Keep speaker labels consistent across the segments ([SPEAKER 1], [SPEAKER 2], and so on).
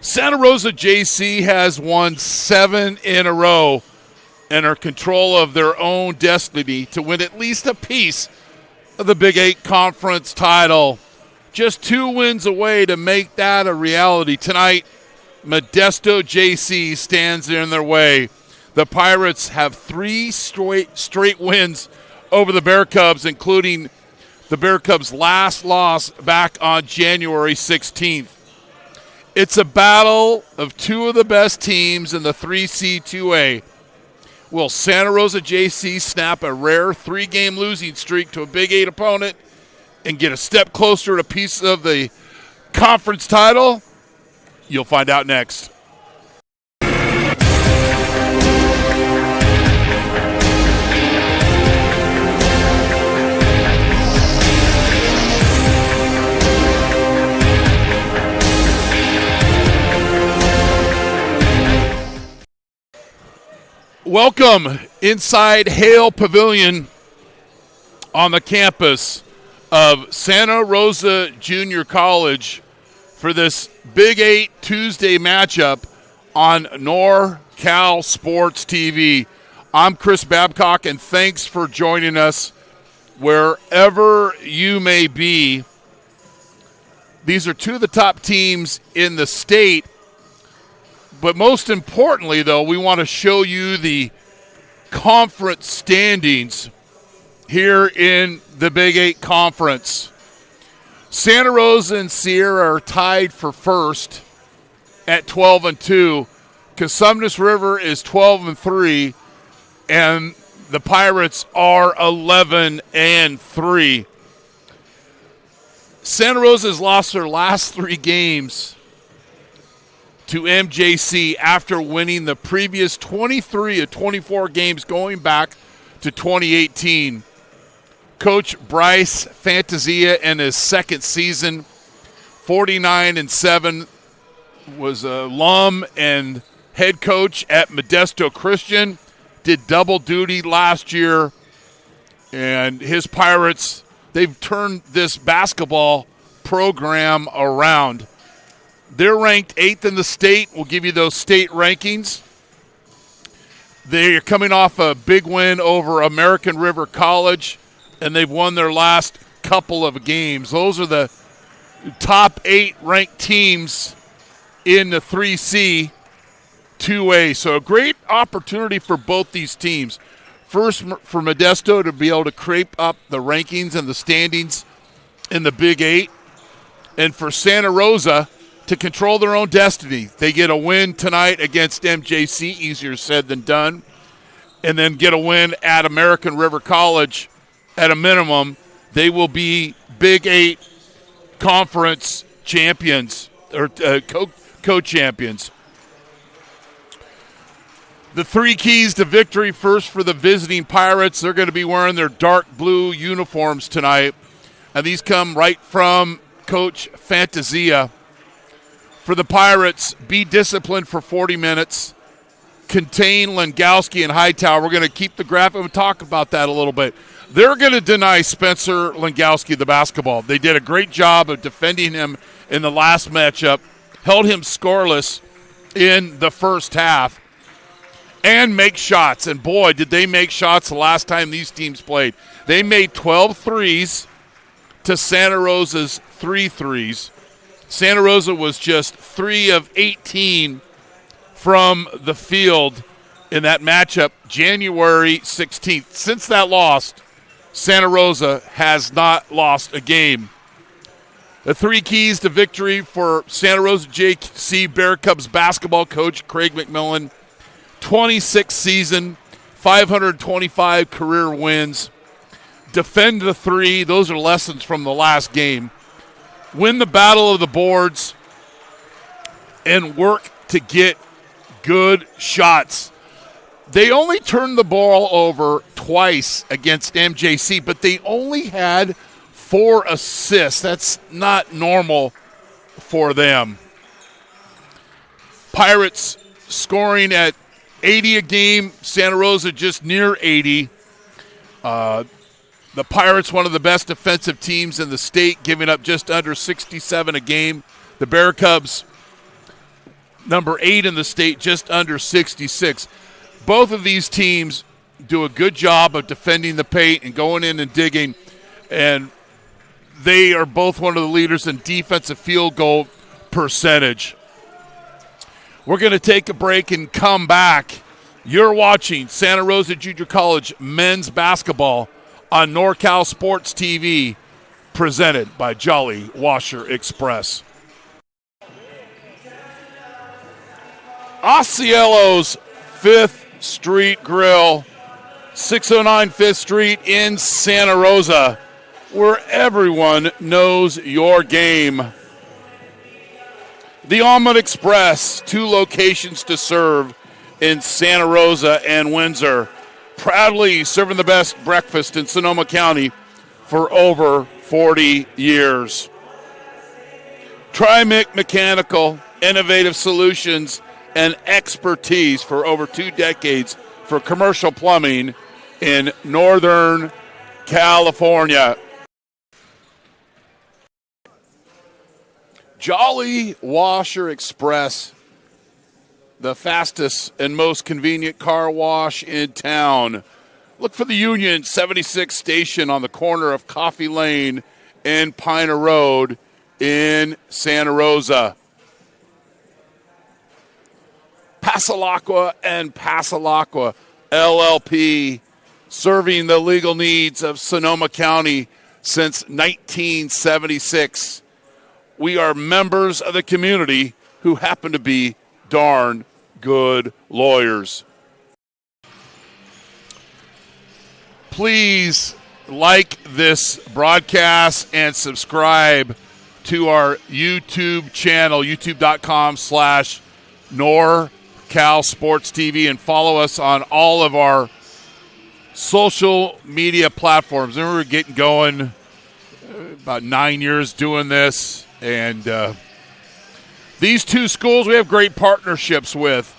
[SPEAKER 1] Santa Rosa JC has won 7 in a row and are in control of their own destiny to win at least a piece of the Big 8 Conference title. Just 2 wins away to make that a reality. Tonight, Modesto JC stands in their way. The Pirates have 3 straight wins over the Bear Cubs, including the Bear Cubs' last loss back on January 16th. It's a battle of 2 of the best teams in the 3C2A. Will Santa Rosa JC snap a rare 3-game losing streak to a Big 8 opponent and get a step closer to a piece of the conference title? You'll find out next. Welcome inside Hale Pavilion on the campus of Santa Rosa Junior College for this Big 8 Tuesday matchup on NorCal Sports TV. I'm Chris Babcock, and thanks for joining us wherever you may be These are two of the top teams in the state. But most importantly, though, we want to show you the conference standings here in the Big 8 Conference. Santa Rosa and Sierra are tied for first at 12-2. Cosumnes River is 12-3, and the Pirates are 11-3. Santa Rosa has lost their last 3 games to MJC after winning the previous 23 of 24 games going back to 2018. Coach Bryce Fantasia in his second season, 49-7, was an alum and head coach at Modesto Christian, did double duty last year, and his Pirates, they've turned this basketball program around. They're ranked 8th in the state. We'll give you those state rankings. They're coming off a big win over American River College, and they've won their last couple of games. Those are the top 8 ranked teams in the 3C 2A. So a great opportunity for both these teams. First, for Modesto to be able to creep up the rankings and the standings in the Big 8. And for Santa Rosa to control their own destiny. They get a win tonight against MJC, easier said than done, and then get a win at American River College. At a minimum, they will be Big 8 conference champions or co-champions. The 3 keys to victory. First, for the visiting Pirates, they're going to be wearing their dark blue uniforms tonight, and these come right from Coach Fantasia. For the Pirates, be disciplined for 40 minutes. Contain Langowski and Hightower. We're going to keep the graphic and talk about that a little bit. They're going to deny Spencer Langowski the basketball. They did a great job of defending him in the last matchup, held him scoreless in the first half, and make shots. And boy, did they make shots the last time these teams played. They made 12 threes to Santa Rosa's 3 threes. Santa Rosa was just 3 of 18 from the field in that matchup January 16th. Since that loss, Santa Rosa has not lost a game. The 3 keys to victory for Santa Rosa JC Bear Cubs basketball coach Craig McMillan. 26th season, 525 career wins. Defend the 3. Those are lessons from the last game. Win the battle of the boards and work to get good shots. They only turned the ball over twice against MJC, but they only had 4 assists. That's not normal for them. Pirates scoring at 80 a game. Santa Rosa just near 80. The Pirates, one of the best defensive teams in the state, giving up just under 67 a game. The Bear Cubs, number 8 in the state, just under 66. Both of these teams do a good job of defending the paint and going in and digging, and they are both one of the leaders in defensive field goal percentage. We're going to take a break and come back. You're watching Santa Rosa Junior College men's basketball on NorCal Sports TV, presented by Jolly Washer Express. Osceola's 5th Street Grill, 609 5th Street in Santa Rosa, where everyone knows your game. The Almond Express, 2 locations to serve in Santa Rosa and Windsor. Proudly serving the best breakfast in Sonoma County for over 40 years. Trimic Mechanical, innovative solutions and expertise for over 2 decades for commercial plumbing in Northern California. Jolly Washer Express, the fastest and most convenient car wash in town. Look for the Union 76 station on the corner of Coffee Lane and Piner Road in Santa Rosa. Passalaqua and Passalaqua LLP, serving the legal needs of Sonoma County since 1976. We are members of the community who happen to be darn good lawyers. Please like this broadcast and subscribe to our YouTube channel, youtube.com/NorCal Sports TV, and follow us on all of our social media platforms. And we're getting going about 9 years doing this, and these two schools we have great partnerships with.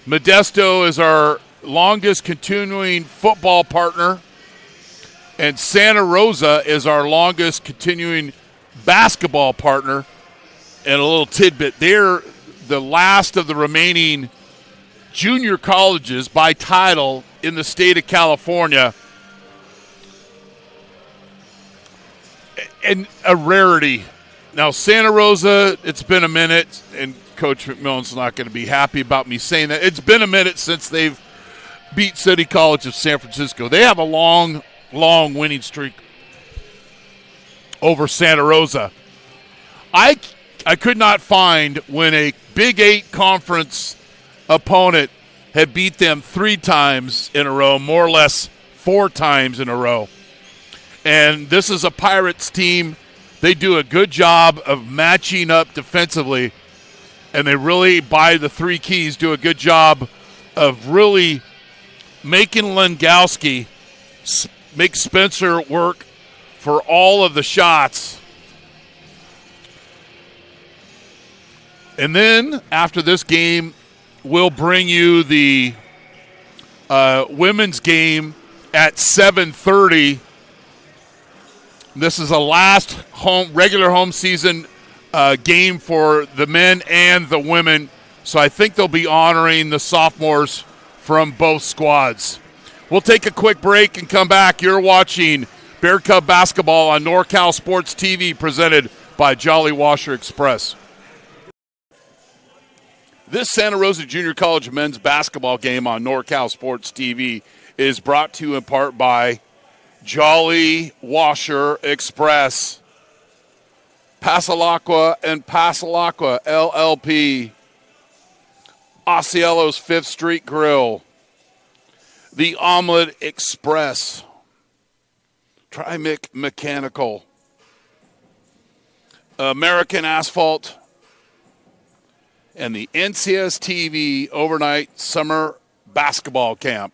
[SPEAKER 1] Modesto is our longest continuing football partner, and Santa Rosa is our longest continuing basketball partner. And a little tidbit, they're the last of the remaining junior colleges by title in the state of California, and a rarity. Now, Santa Rosa, it's been a minute, and Coach McMillan's not going to be happy about me saying that. It's been a minute since they've beat City College of San Francisco. They have a long winning streak over Santa Rosa. I could not find when a Big 8 conference opponent had beat them 3 times in a row, more or less 4 times in a row. And this is a Pirates team. They do a good job of matching up defensively, and they really, by the 3 keys, do a good job of really making Lengowski make Spencer work for all of the shots. And then after this game, we'll bring you the women's game at 7:30. This is a last regular home season game for the men and the women. So I think they'll be honoring the sophomores from both squads. We'll take a quick break and come back. You're watching Bear Cub Basketball on NorCal Sports TV, presented by Jolly Washer Express. This Santa Rosa Junior College men's basketball game on NorCal Sports TV is brought to you in part by Jolly Washer Express, Passalaqua and Passalaqua LLP, Osceola's 5th Street Grill, The Omelet Express, Trimic Mechanical, American Asphalt, and the NCS TV Overnight Summer Basketball Camp.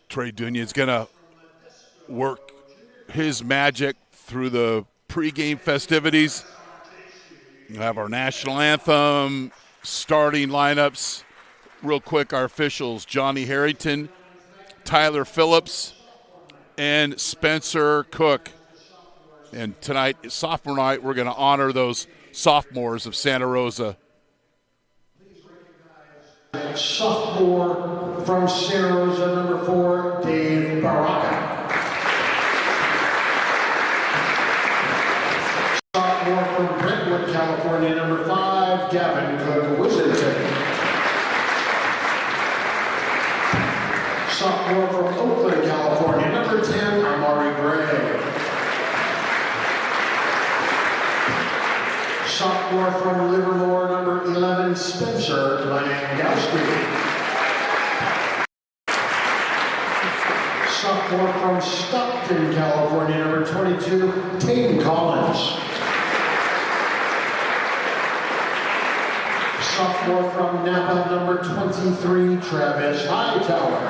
[SPEAKER 1] Trey Dunion's going to work his magic through the pregame festivities. We'll have our national anthem, starting lineups. Real quick, our officials, Johnny Harrington, Tyler Phillips, and Spencer Cook. And tonight, sophomore night, we're going to honor those sophomores of Santa Rosa.
[SPEAKER 2] Sophomore from Santa Rosa, number 4, Dave Baraka. Sophomore from Brentwood, California, number 5, Gavin Cook-Wizardson. Sophomore from Oakland, California, number 10, Amari Gray. Sophomore from Livermore, number 11, Spencer Langowski. Sophomore from Stockton, California, number 22, Tane Collins. Sophomore from Napa, number 23, Travis Hightower.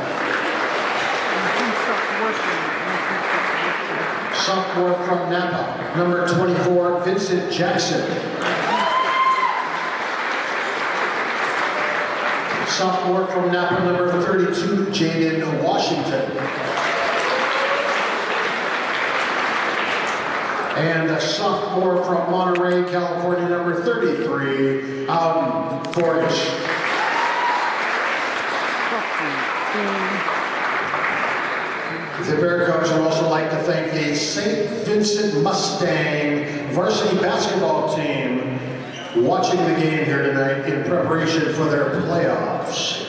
[SPEAKER 2] Sophomore from Napa, number 24, Vincent Jackson. Sophomore from Napa, number 32, Jaden Washington. And a sophomore from Monterey, California, number 33, Forge. The Bear Cubs would also like to thank the St. Vincent Mustang varsity basketball team watching the game here tonight in preparation for their playoffs.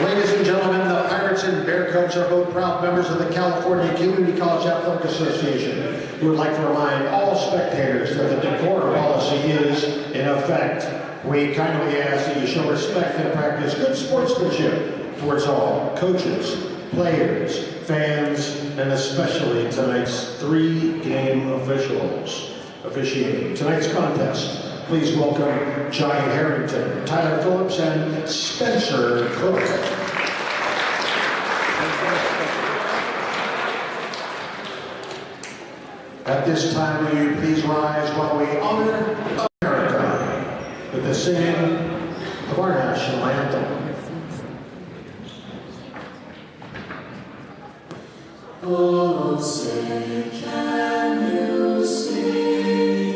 [SPEAKER 2] Ladies and gentlemen, the Pirates and Bear Cubs are both proud members of the California Community College Athletic Association. We would like to remind all spectators that the decorum policy is in effect. We kindly ask that you show respect and practice good sportsmanship towards all coaches, players, fans, and especially tonight's 3 game officials officiating tonight's contest. Please welcome Johnny Harrington, Tyler Phillips, and Spencer Cook. At this time, will you please rise while we honor America with the singing of our national anthem.
[SPEAKER 3] Oh, say can you see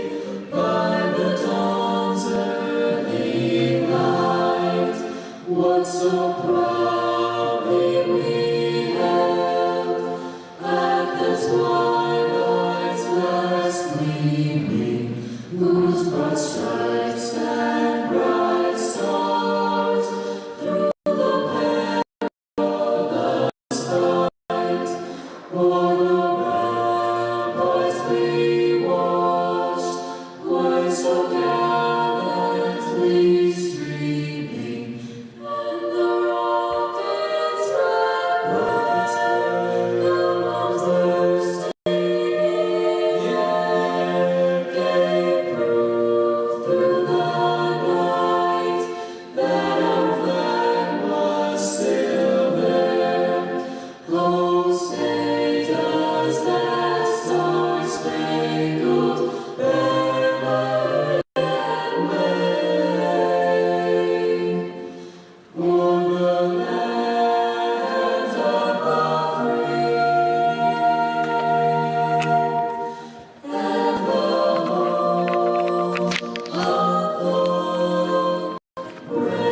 [SPEAKER 3] by the dawn's early light what so proudly we held at the twilight's last gleaming, whose broad stripes and bright stars through the perilous fight o'er the ramparts we watched were so gallantly streaming, and the rockets red bright above the steaming air gave proof through the night that our flag was still there. Oh, say does that star-spangled banner yet wave o'er the lands of the free and the home of the brave.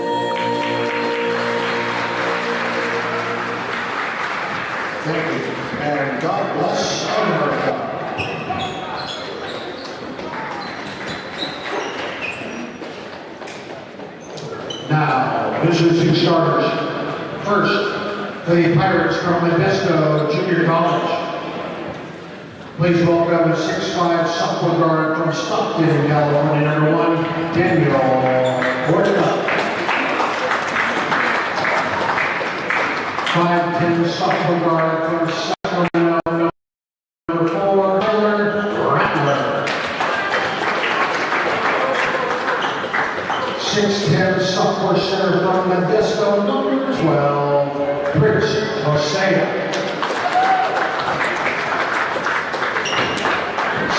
[SPEAKER 2] Thank you, and God bless America. Now, visiting starters. First, the Pirates from Modesto Junior College. Please welcome 6'5" sophomore guard from Stockton, California, number 1, Daniel Ortega. 5'10" sophomore guard from Sacramento, number 4, Tyler Rattler. 6'10" sophomore center from Modesto, number 12, Prince Hosea.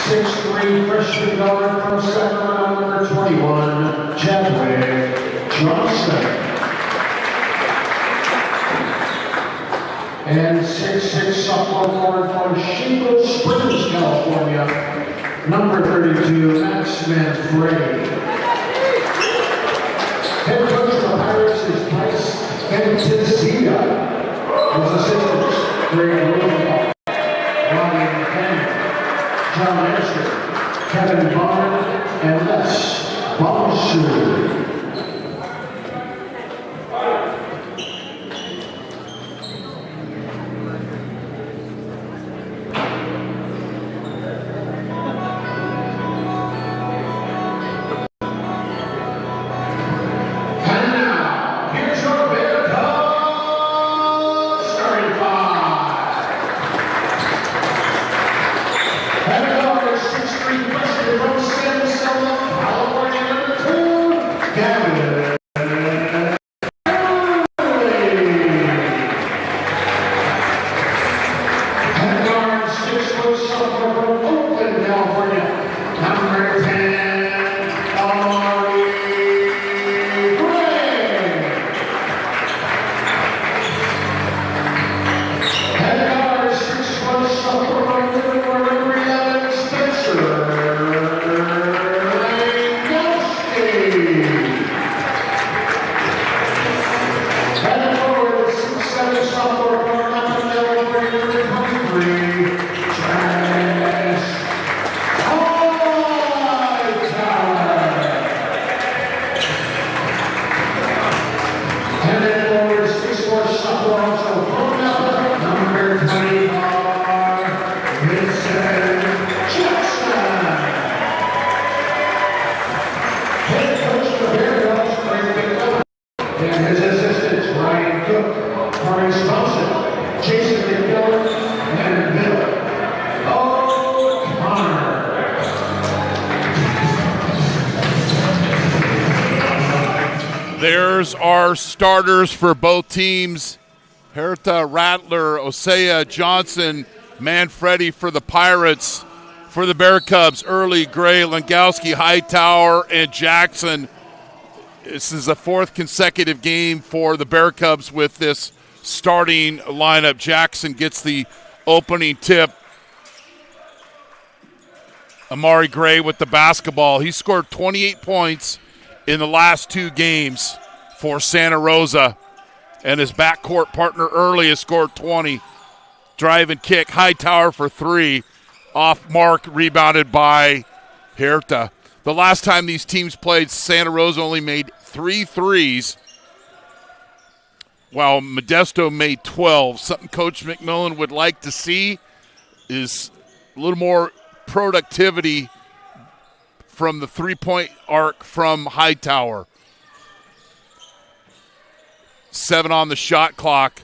[SPEAKER 2] 6'3" freshman guard from Sacramento, number 21, Chadwick Johnson. And 6'6" sophomore guard from Shingle Springs, California, number 32, Max Manfredi. Head coach of the Pirates is Bryce Ventisilla. His assistants, Greg Rosenbach, Ryan Cannon, John Esther, Kevin Barr, and Les Bonsu. Number 6'3", Maurice Thompson, Jason McMillan, and Bill O'Connor.
[SPEAKER 1] There's our starters for both teams. Herta, Rattler, Osea, Johnson, Manfredi for the Pirates. For the Bear Cubs, Early, Gray, Langowski, Hightower, and Jackson. This is the fourth consecutive game for the Bear Cubs with this starting lineup. Jackson gets the opening tip. Amari Gray with the basketball. He scored 28 points in the last two games for Santa Rosa. And his backcourt partner Early has scored 20. Drive and kick, Hightower for three. Off mark, rebounded by Herta. The last time these teams played, Santa Rosa only made 3 threes, while Modesto made 12. Something Coach McMillan would like to see is a little more productivity from the three-point arc from Hightower. 7 on the shot clock.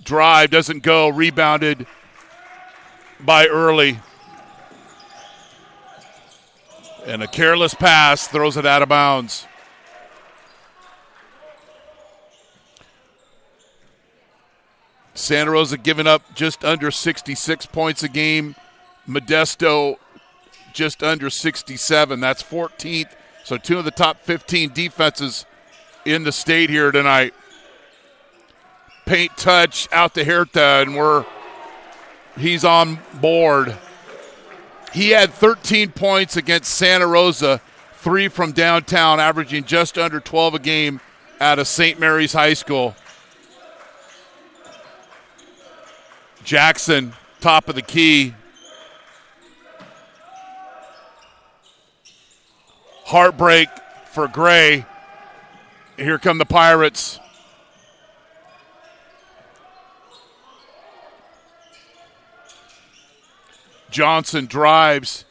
[SPEAKER 1] Drive doesn't go, rebounded by Early. And a careless pass throws it out of bounds. Santa Rosa giving up just under 66 points a game. Modesto just under 67. That's 14th. So 2 of the top 15 defenses in the state here tonight. Paint touch out to Herta, and he's on board. He had 13 points against Santa Rosa, 3 from downtown, averaging just under 12 a game out of St. Mary's High School. Jackson, top of the key. Heartbreak for Gray. Here come the Pirates. Johnson drives.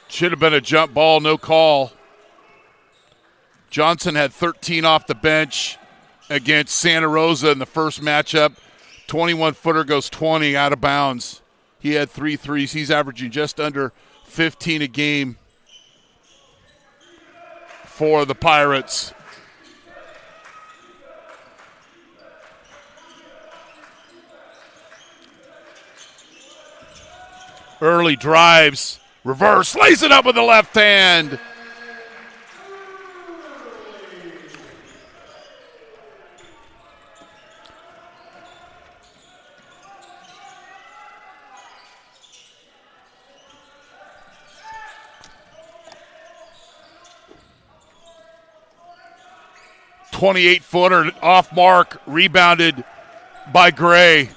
[SPEAKER 1] Should have been a jump ball, no call. Johnson had 13 off the bench against Santa Rosa in the first matchup. 21-footer goes 20 out of bounds. He had 3 threes. He's averaging just under 15 a game for the Pirates. Early drives, reverse, lays it up with the left hand. "28-footer off mark, rebounded by Gray.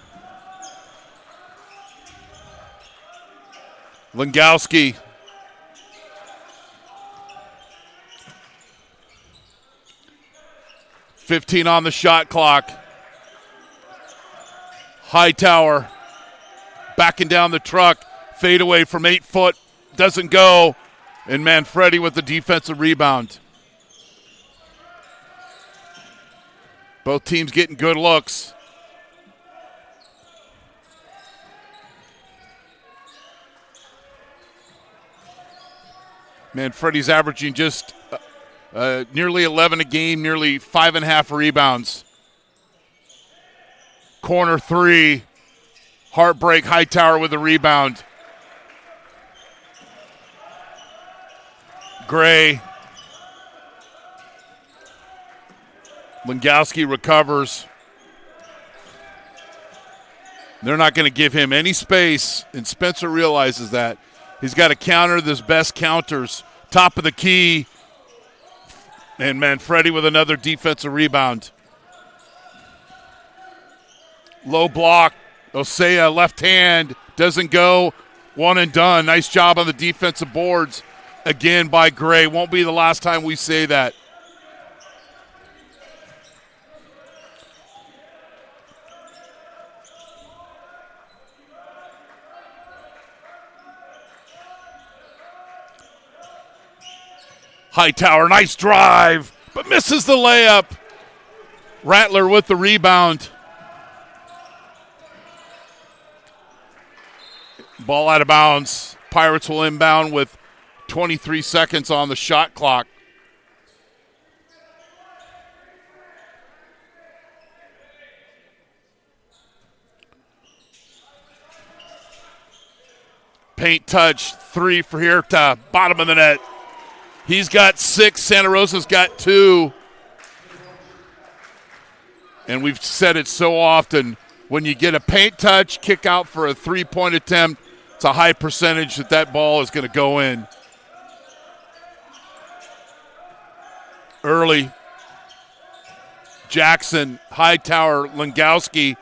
[SPEAKER 1] Langowski. "15 on the shot clock. Hightower backing down the truck. Fade away from 8 foot. Doesn't go. And Manfredi with the defensive rebound. Both teams getting good looks. Manfredi's averaging just nearly 11 a game, nearly 5.5 rebounds. Corner 3. Heartbreak, Hightower with a rebound. Gray. Langowski recovers. They're not going to give him any space, and Spencer realizes that. He's got to counter his best counters. Top of the key. And Manfredi with another defensive rebound. Low block. Osea, left hand. Doesn't go. One and done. Nice job on the defensive boards. Again by Gray. Won't be the last time we say that. Hightower, nice drive, but misses the layup. Rattler with the rebound. Ball out of bounds. Pirates will inbound with 23 seconds on the shot clock. Paint touch, 3 for Huerta, bottom of the net. He's got 6, Santa Rosa's got 2. And we've said it so often, when you get a paint touch, kick out for a 3-point attempt, it's a high percentage that ball is going to go in. Early, Jackson, Hightower, Langowski.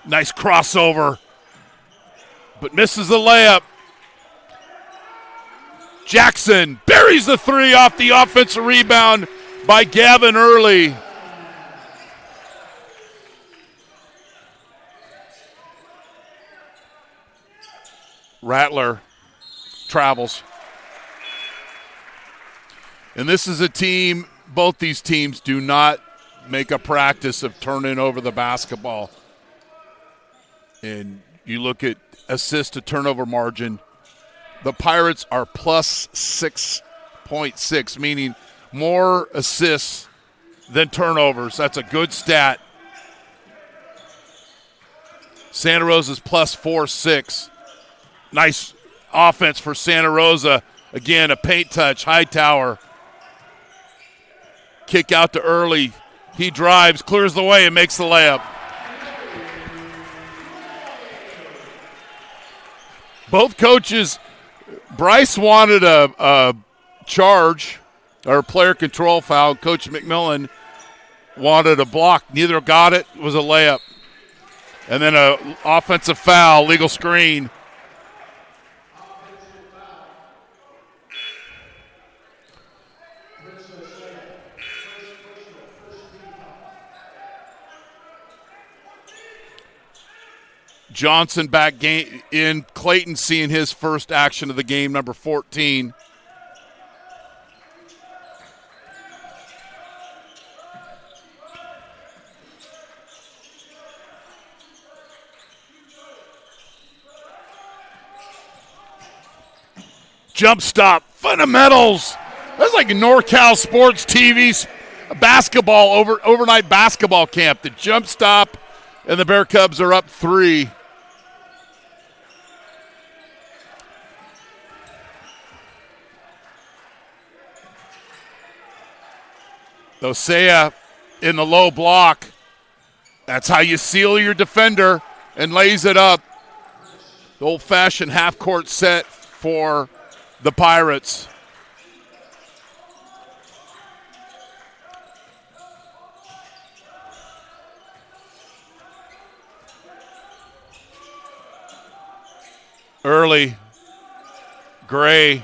[SPEAKER 1] Nice crossover, but misses the layup. Jackson buries the 3 off the offensive rebound by Gavin Early. Rattler travels. And this is a team, both these teams do not make a practice of turning over the basketball. And you look at assist to turnover margin, the Pirates are plus 6.6, meaning more assists than turnovers. That's a good stat. Santa Rosa's plus 4.6. Nice offense for Santa Rosa. Again, a paint touch, Hightower. Kick out to Early. He drives, clears the way, and makes the layup. Both coaches, Bryce wanted a charge or player control foul. Coach McMillan wanted a block. Neither got it. It was a layup. And then an offensive foul, legal screen. Johnson back in. Clayton seeing his first action of the game, number 14. Jump stop, fundamentals. That's like a NorCal Sports TV basketball, overnight basketball camp. The jump stop, and the Bear Cubs are up 3. Osea in the low block. That's how you seal your defender, and lays it up. The old-fashioned half-court set for the Pirates. Early, Gray,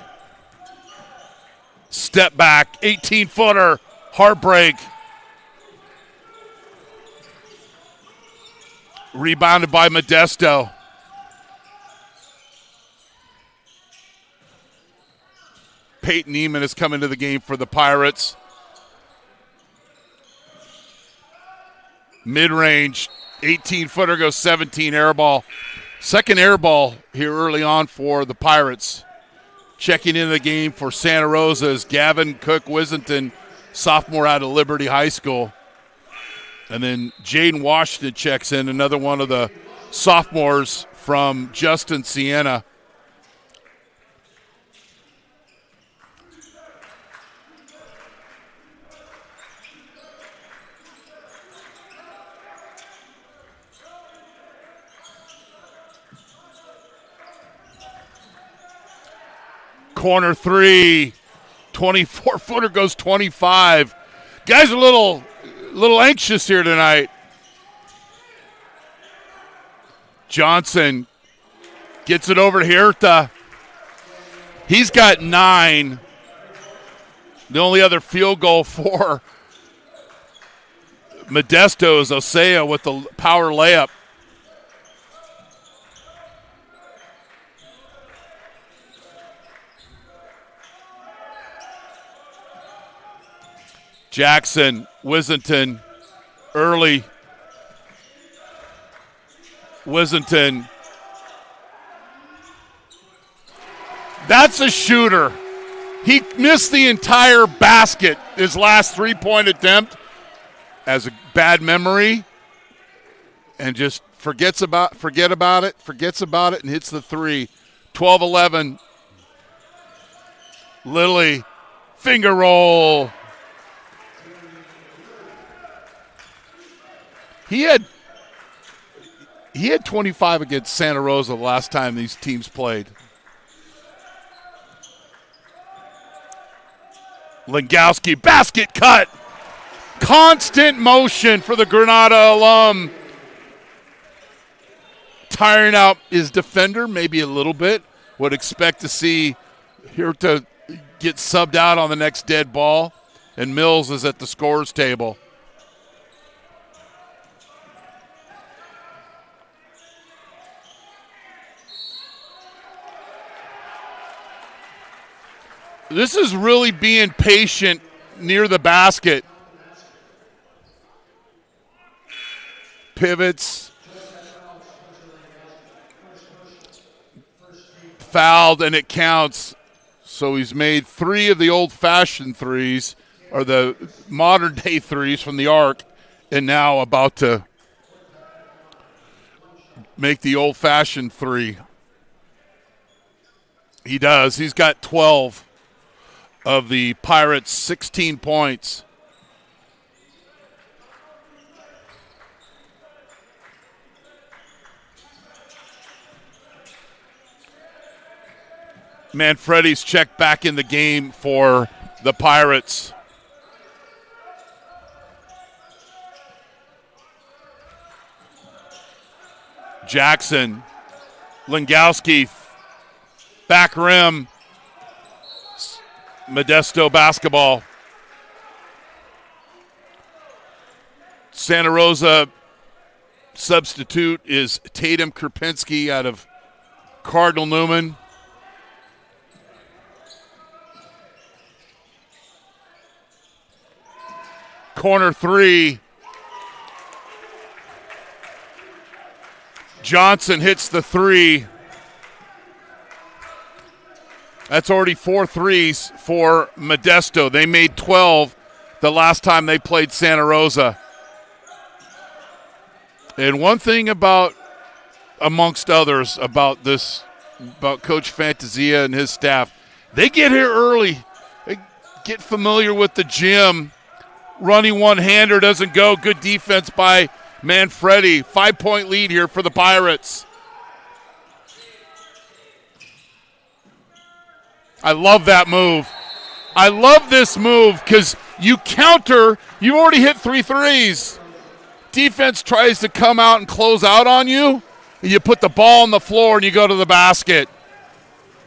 [SPEAKER 1] step back, 18-footer, heartbreak. Rebounded by Modesto. Peyton Neiman has come into the game for the Pirates. Mid-range, 18-footer goes 17, air ball. Second air ball here early on for the Pirates. Checking into the game for Santa Rosa is Gavin Cook-Wisenton, sophomore out of Liberty High School. And then Jaden Washington checks in, another one of the sophomores from Justin Siena. Corner 3, 24-footer goes 25. Guys are a little anxious here tonight. Johnson gets it over to Huerta. He's got 9. The only other field goal for Modesto is Osea with the power layup. Jackson, Wissington, early. Wissington. That's a shooter. He missed the entire basket, his last three-point attempt, as a bad memory, and just forgets about it, and hits the three. 12-11. Lilly, finger roll. He had 25 against Santa Rosa the last time these teams played. Langowski, basket cut. Constant motion for the Granada alum. Tiring out his defender, maybe a little bit. Would expect to see here to get subbed out on the next dead ball. And Mills is at the scorer's table. This is really being patient near the basket. Pivots. Fouled, and it counts. So he's made three of the old-fashioned threes, or the modern-day threes from the arc, and now about to make the old-fashioned three. He does. He's got 12 of the Pirates' 16 points. Manfredi's checked back in the game for the Pirates. Jackson, Langowski, back rim. Modesto basketball. Santa Rosa substitute is Tatum Krupinski out of Cardinal Newman. Corner three. Johnson hits the three. That's already 4 threes for Modesto. They made 12 the last time they played Santa Rosa. And one thing about, amongst others, about Coach Fantasia and his staff, they get here early. They get familiar with the gym. Running one-hander doesn't go. Good defense by Manfredi. 5-point lead here for the Pirates. I love that move. I love this move because you counter. You already hit 3 threes. Defense tries to come out and close out on you. And you put the ball on the floor and you go to the basket.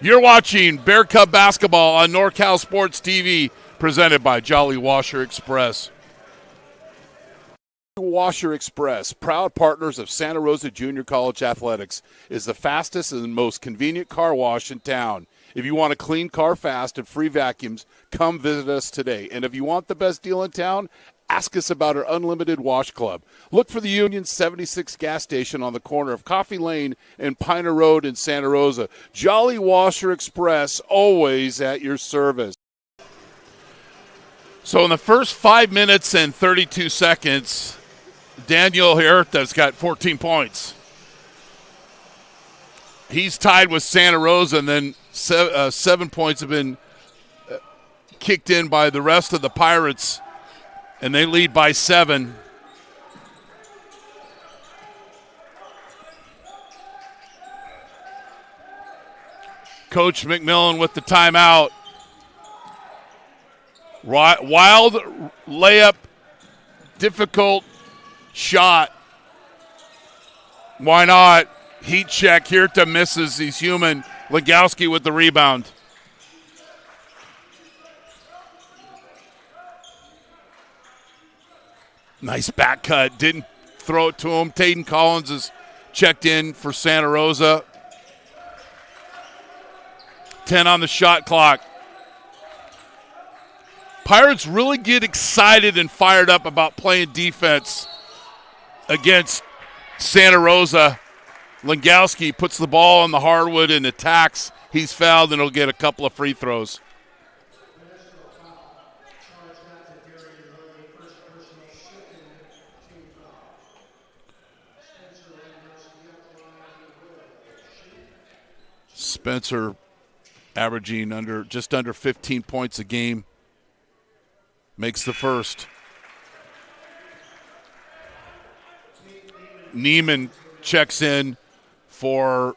[SPEAKER 1] You're watching Bear Cub Basketball on NorCal Sports TV, presented by Jolly Washer Express. Washer Express, proud partners of Santa Rosa Junior College Athletics, is the fastest and most convenient car wash in town. If you want a clean car fast and free vacuums, come visit us today. And if you want the best deal in town, ask us about our Unlimited Wash Club. Look for the Union 76 gas station on the corner of Coffee Lane and Piner Road in Santa Rosa. Jolly Washer Express, always at your service. So in the first 5 minutes and 32 seconds, Daniel Huerta's got 14 points. He's tied with Santa Rosa, and then 7 points have been kicked in by the rest of the Pirates, and they lead by 7. Coach McMillan with the timeout. Wild layup, difficult shot. Why not? Heat check. Huerta misses. He's human. Legowski with the rebound. Nice back cut. Didn't throw it to him. Tayden Collins is checked in for Santa Rosa. 10 on the shot clock. Pirates really get excited and fired up about playing defense against Santa Rosa. Langowski puts the ball on the hardwood and attacks. He's fouled, and he'll get a couple of free throws. Spencer averaging just under 15 points a game. Makes the first. Neiman checks in for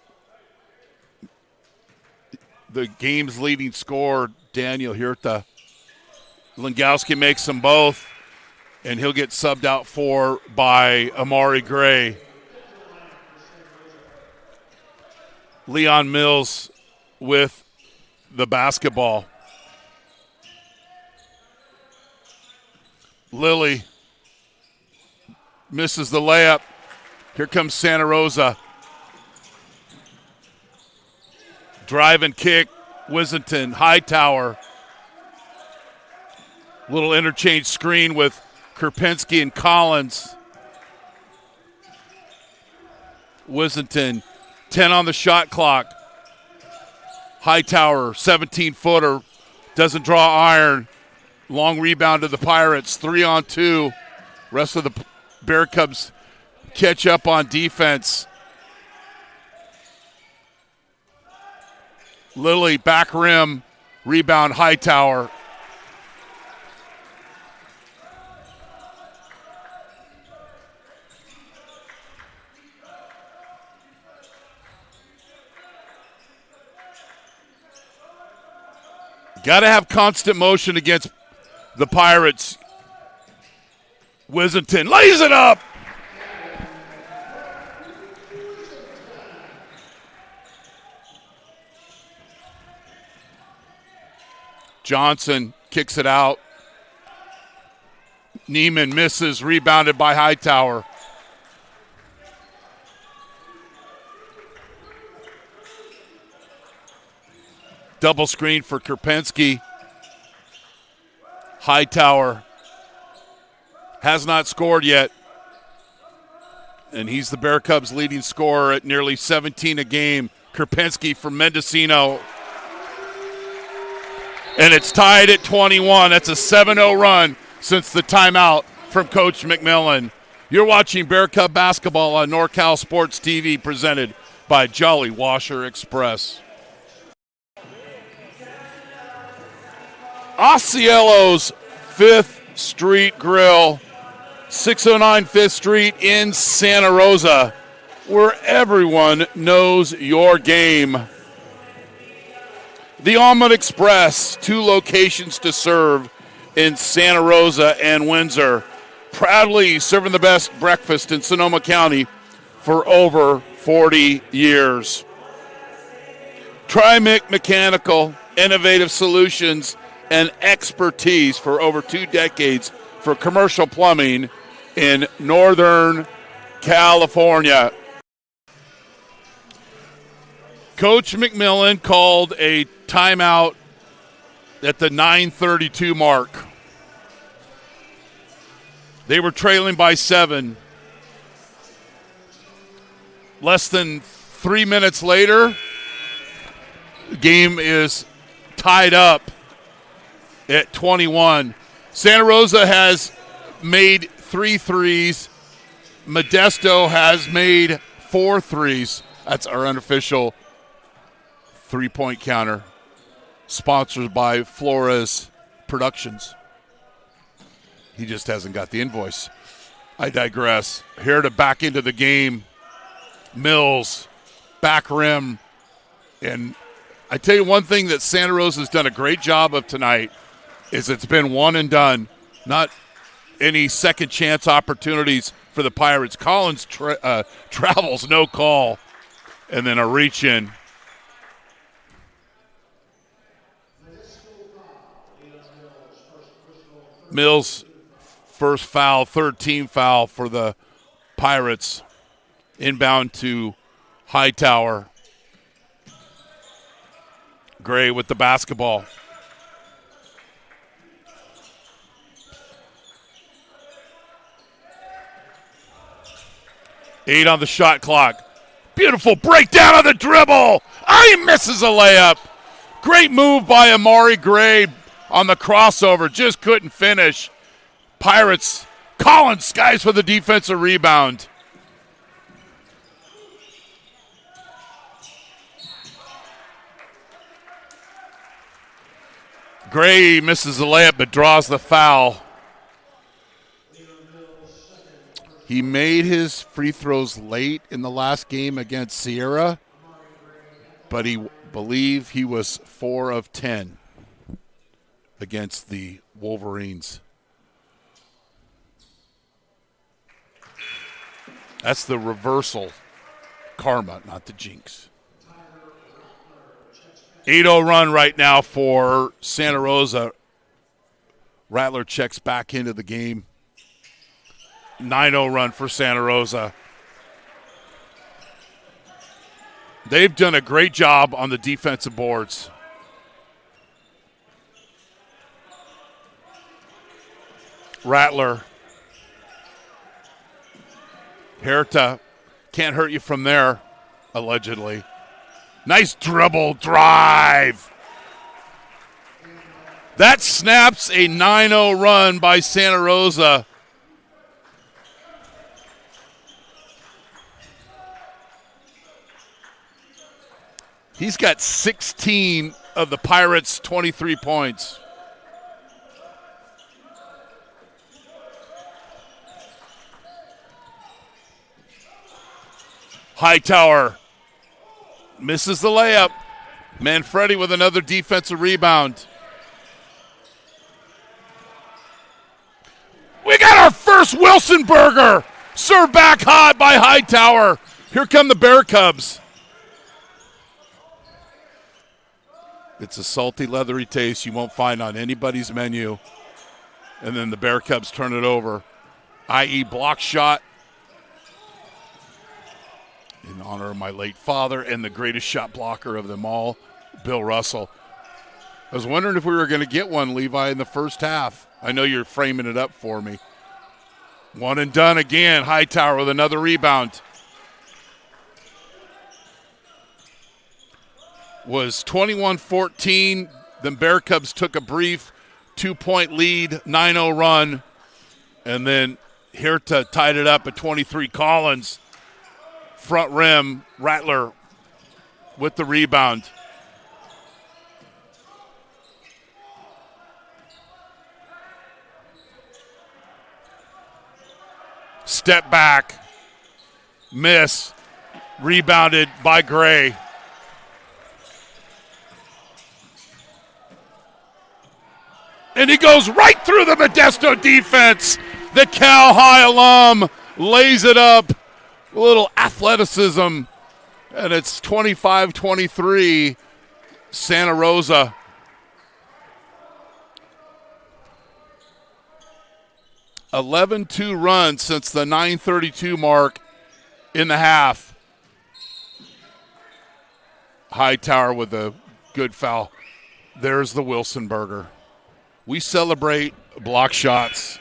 [SPEAKER 1] the game's leading scorer, Daniel Hirta. Langowski makes them both, and he'll get subbed out for by Amari Gray. Leon Mills with the basketball. Lilly misses the layup. Here comes Santa Rosa. Drive and kick. Wissington, Hightower. Little interchange screen with Kerpinski and Collins. Wissington, 10 on the shot clock. Hightower, 17-footer, doesn't draw iron. Long rebound to the Pirates, 3-on-2. Rest of the Bear Cubs catch up on defense. Lilly, back rim, rebound Hightower. Got to have constant motion against the Pirates. Wissington lays it up. Johnson kicks it out. Neiman misses, rebounded by Hightower. Double screen for Kerpinski. Hightower has not scored yet. And he's the Bear Cubs' leading scorer at nearly 17 a game. Kerpinski from Mendocino. And it's tied at 21. That's a 7-0 run since the timeout from Coach McMillan. You're watching Bear Cub basketball on NorCal Sports TV, presented by Jolly Washer Express. Osceola's 5th Street Grill, 609 5th Street in Santa Rosa, where everyone knows your game. The Almond Express, 2 locations to serve in Santa Rosa and Windsor, proudly serving the best breakfast in Sonoma County for over 40 years. Trimic Mechanical, innovative solutions and expertise for over 2 decades for commercial plumbing in Northern California. Coach McMillan called a timeout at the 9:32 mark. They were trailing by 7. Less than 3 minutes later, the game is tied up at 21. Santa Rosa has made 3 threes. Modesto has made 4 threes. That's our unofficial three-point counter, sponsored by Flores Productions. He just hasn't got the invoice. I digress. Here to back into the game, Mills, back rim. And I tell you one thing that Santa Rosa has done a great job of tonight is it's been one and done, not any second chance opportunities for the Pirates. Collins travels, no call, and then a reach in. Mills, first foul, third team foul for the Pirates. Inbound to Hightower. Gray with the basketball. 8 on the shot clock. Beautiful breakdown of the dribble. He misses a layup. Great move by Amari Gray on the crossover. Just couldn't finish. Pirates, Collins skies for the defensive rebound. Gray misses the layup but draws the foul. He made his free throws late in the last game against Sierra, but believe he was 4 of 10 against the Wolverines. That's the reversal karma, not the jinx. 8-0 run right now for Santa Rosa. Rattler checks back into the game. 9-0 run for Santa Rosa. They've done a great job on the defensive boards. Rattler. Herta can't hurt you from there, allegedly. Nice dribble drive. That snaps a 9-0 run by Santa Rosa. He's got 16 of the Pirates' 23 points. Hightower misses the layup. Manfredi with another defensive rebound. We got our first Wilson burger. Served back hot by Hightower. Here come the Bear Cubs. It's a salty, leathery taste you won't find on anybody's menu. And then the Bear Cubs turn it over, i.e. block shot. In honor of my late father and the greatest shot blocker of them all, Bill Russell. I was wondering if we were going to get one, Levi, in the first half. I know you're framing it up for me. One and done again. Hightower with another rebound. Was 21-14. Then Bear Cubs took a brief 2-point lead, 9-0 run. And then Herta tied it up at 23. Collins. Front rim, Rattler with the rebound. Step back, miss, rebounded by Gray. And he goes right through the Modesto defense. The Cal High alum lays it up. A little athleticism, and it's 25-23, Santa Rosa. (11-2) run since the 9:32 mark in the half. Hightower with a good foul. There's the Wilson burger. We celebrate block shots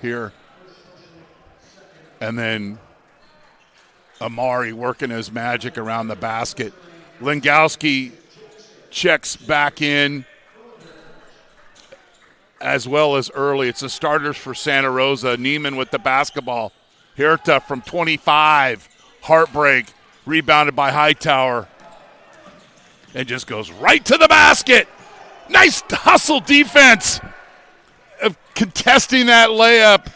[SPEAKER 1] here. And then Amari working his magic around the basket. Lingowski checks back in as well as early. It's the starters for Santa Rosa. Neiman with the basketball. Herta from 25. Heartbreak. Rebounded by Hightower. And just goes right to the basket. Nice hustle defense of contesting that layup.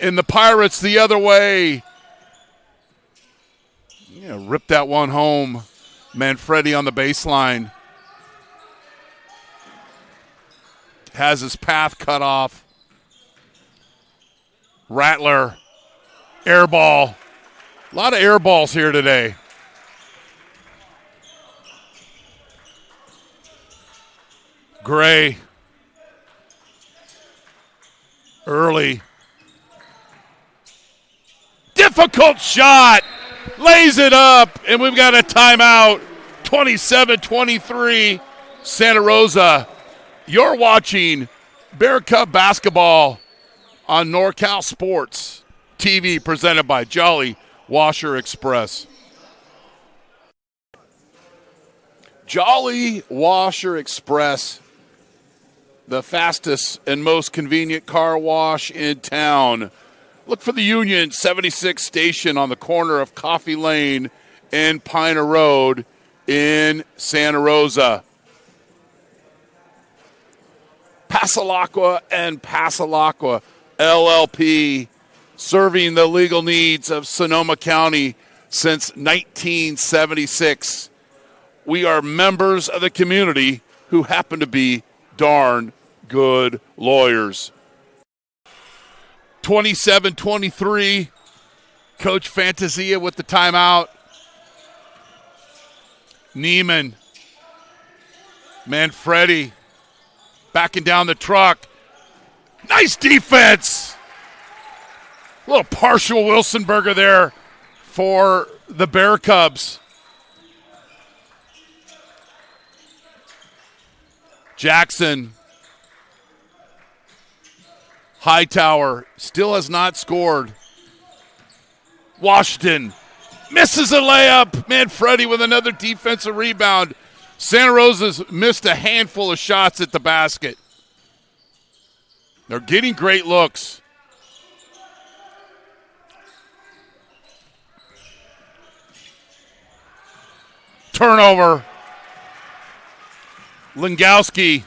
[SPEAKER 1] And the Pirates the other way. Ripped that one home. Manfredi on the baseline. Has his path cut off. Rattler. Air ball. A lot of air balls here today. Gray. Early. Difficult shot. Lays it up, and we've got a timeout. 27-23, Santa Rosa. You're watching Bear Cub basketball on NorCal Sports TV, presented by Jolly Washer Express. Jolly Washer Express, the fastest and most convenient car wash in town. Look for the Union 76 station on the corner of Coffee Lane and Piner Road in Santa Rosa. Pasalacqua and Pasalacqua LLP, serving the legal needs of Sonoma County since 1976. We are members of the community who happen to be darn good lawyers. 27-23, Coach Fantasia with the timeout. Neiman, Manfredi, backing down the truck. Nice defense. A little partial Wilsonberger there for the Bear Cubs. Jackson. Hightower still has not scored. Washington misses a layup. Manfredi with another defensive rebound. Santa Rosa's missed a handful of shots at the basket. They're getting great looks. Turnover. Lingowski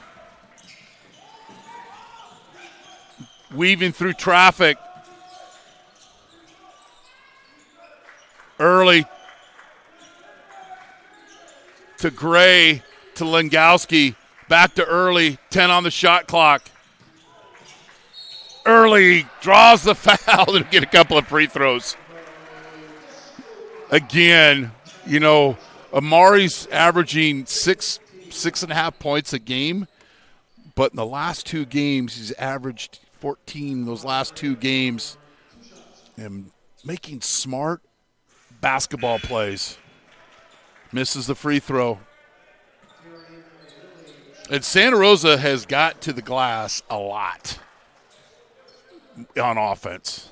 [SPEAKER 1] weaving through traffic. Early to Gray to Lingowski. Back to Early. 10 on the shot clock. Early draws the foul and get a couple of free throws. Again, you know, Amari's averaging six and a half points a game, but in the last two games, he's averaged 14 those last two games, and making smart basketball plays. Misses the free throw. And Santa Rosa has got to the glass a lot on offense.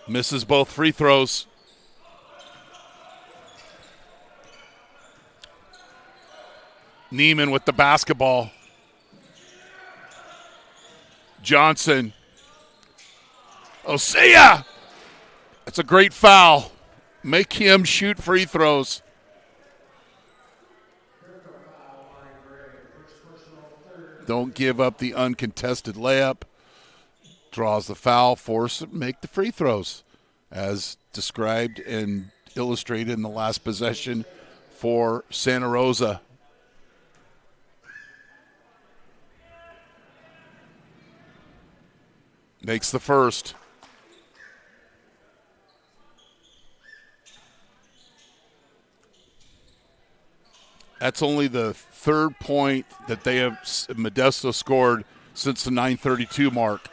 [SPEAKER 1] Misses both free throws. Neiman with the basketball. Johnson. Osea! That's a great foul. Make him shoot free throws. Don't give up the uncontested layup. Draws the foul, force it, make the free throws. As described and illustrated in the last possession for Santa Rosa. Makes the first. That's only the third point that they have Modesto scored since the 9:32 mark.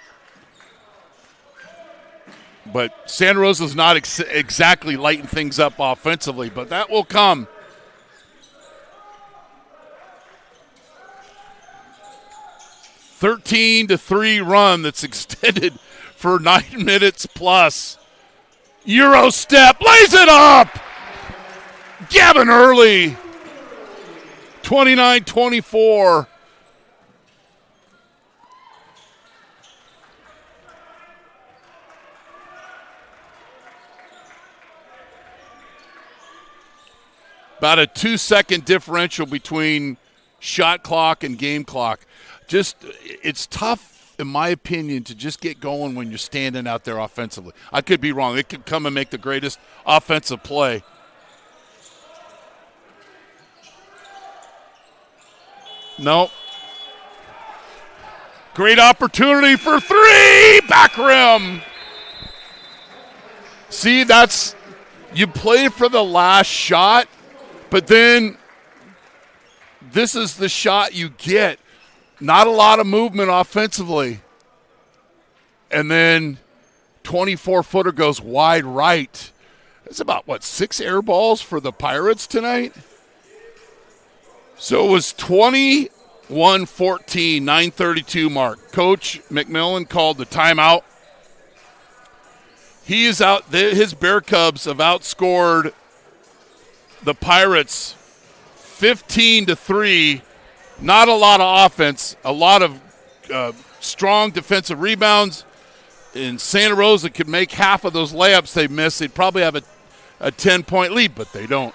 [SPEAKER 1] But Santa Rosa's not exactly lighting things up offensively, but that will come. A 13-3 run that's extended for 9 minutes plus. Euro step, lays it up. Gavin Early, 29-24. About a 2-second differential between shot clock and game clock. Just, it's tough, in my opinion, to just get going when you're standing out there offensively. I could be wrong. It could come and make the greatest offensive play. Nope. Great opportunity for three. Back rim. See, that's, you play for the last shot, but then this is the shot you get. Not a lot of movement offensively. And then 24-footer goes wide right. It's about, 6 air balls for the Pirates tonight? So it was 21-14, 9:32 mark. Coach McMillan called the timeout. He is out. His Bear Cubs have outscored the Pirates 15-3. Not a lot of offense, a lot of strong defensive rebounds. And Santa Rosa could make half of those layups they missed. They'd probably have a 10-point lead, but they don't.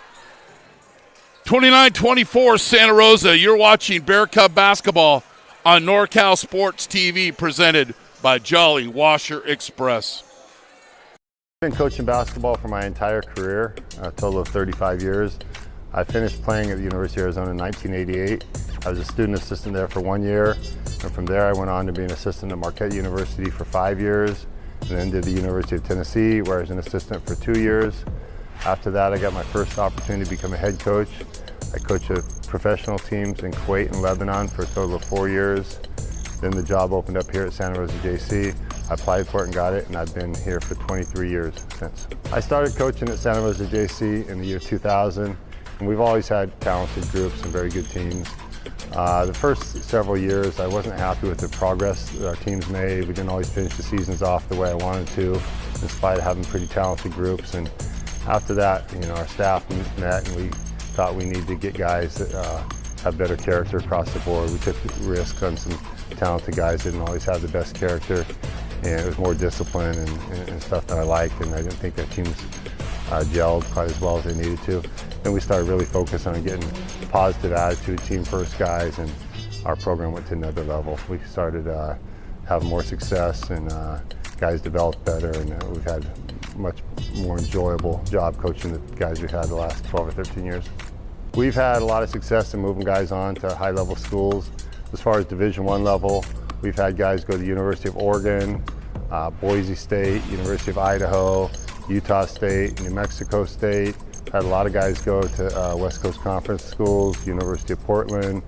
[SPEAKER 1] 29-24 Santa Rosa. You're watching Bear Cub basketball on NorCal Sports TV, presented by Jolly Washer Express.
[SPEAKER 4] I've been coaching basketball for my entire career, a total of 35 years. I finished playing at the University of Arizona in 1988. I was a student assistant there for 1 year, and from there I went on to be an assistant at Marquette University for 5 years, and then did the University of Tennessee, where I was an assistant for 2 years. After that, I got my first opportunity to become a head coach. I coached professional teams in Kuwait and Lebanon for a total of 4 years. Then the job opened up here at Santa Rosa JC. I applied for it and got it, and I've been here for 23 years since. I started coaching at Santa Rosa JC in the year 2000, and we've always had talented groups and very good teams. The first several years, I wasn't happy with the progress our teams made. We didn't always finish the seasons off the way I wanted to, in spite of having pretty talented groups. And after that, our staff met, and we thought we needed to get guys that have better character across the board. We took risks on some talented guys that didn't always have the best character, and it was more discipline and stuff that I liked, and I didn't think our teams gelled quite as well as they needed to. Then we started really focusing on getting positive attitude, team first guys, and our program went to another level. We started having more success, and guys developed better, and we've had much more enjoyable job coaching the guys we've had the last 12 or 13 years. We've had a lot of success in moving guys on to high-level schools. As far as Division I level, we've had guys go to the University of Oregon, Boise State, University of Idaho, Utah State, New Mexico State. Had a lot of guys go to West Coast Conference schools, University of Portland,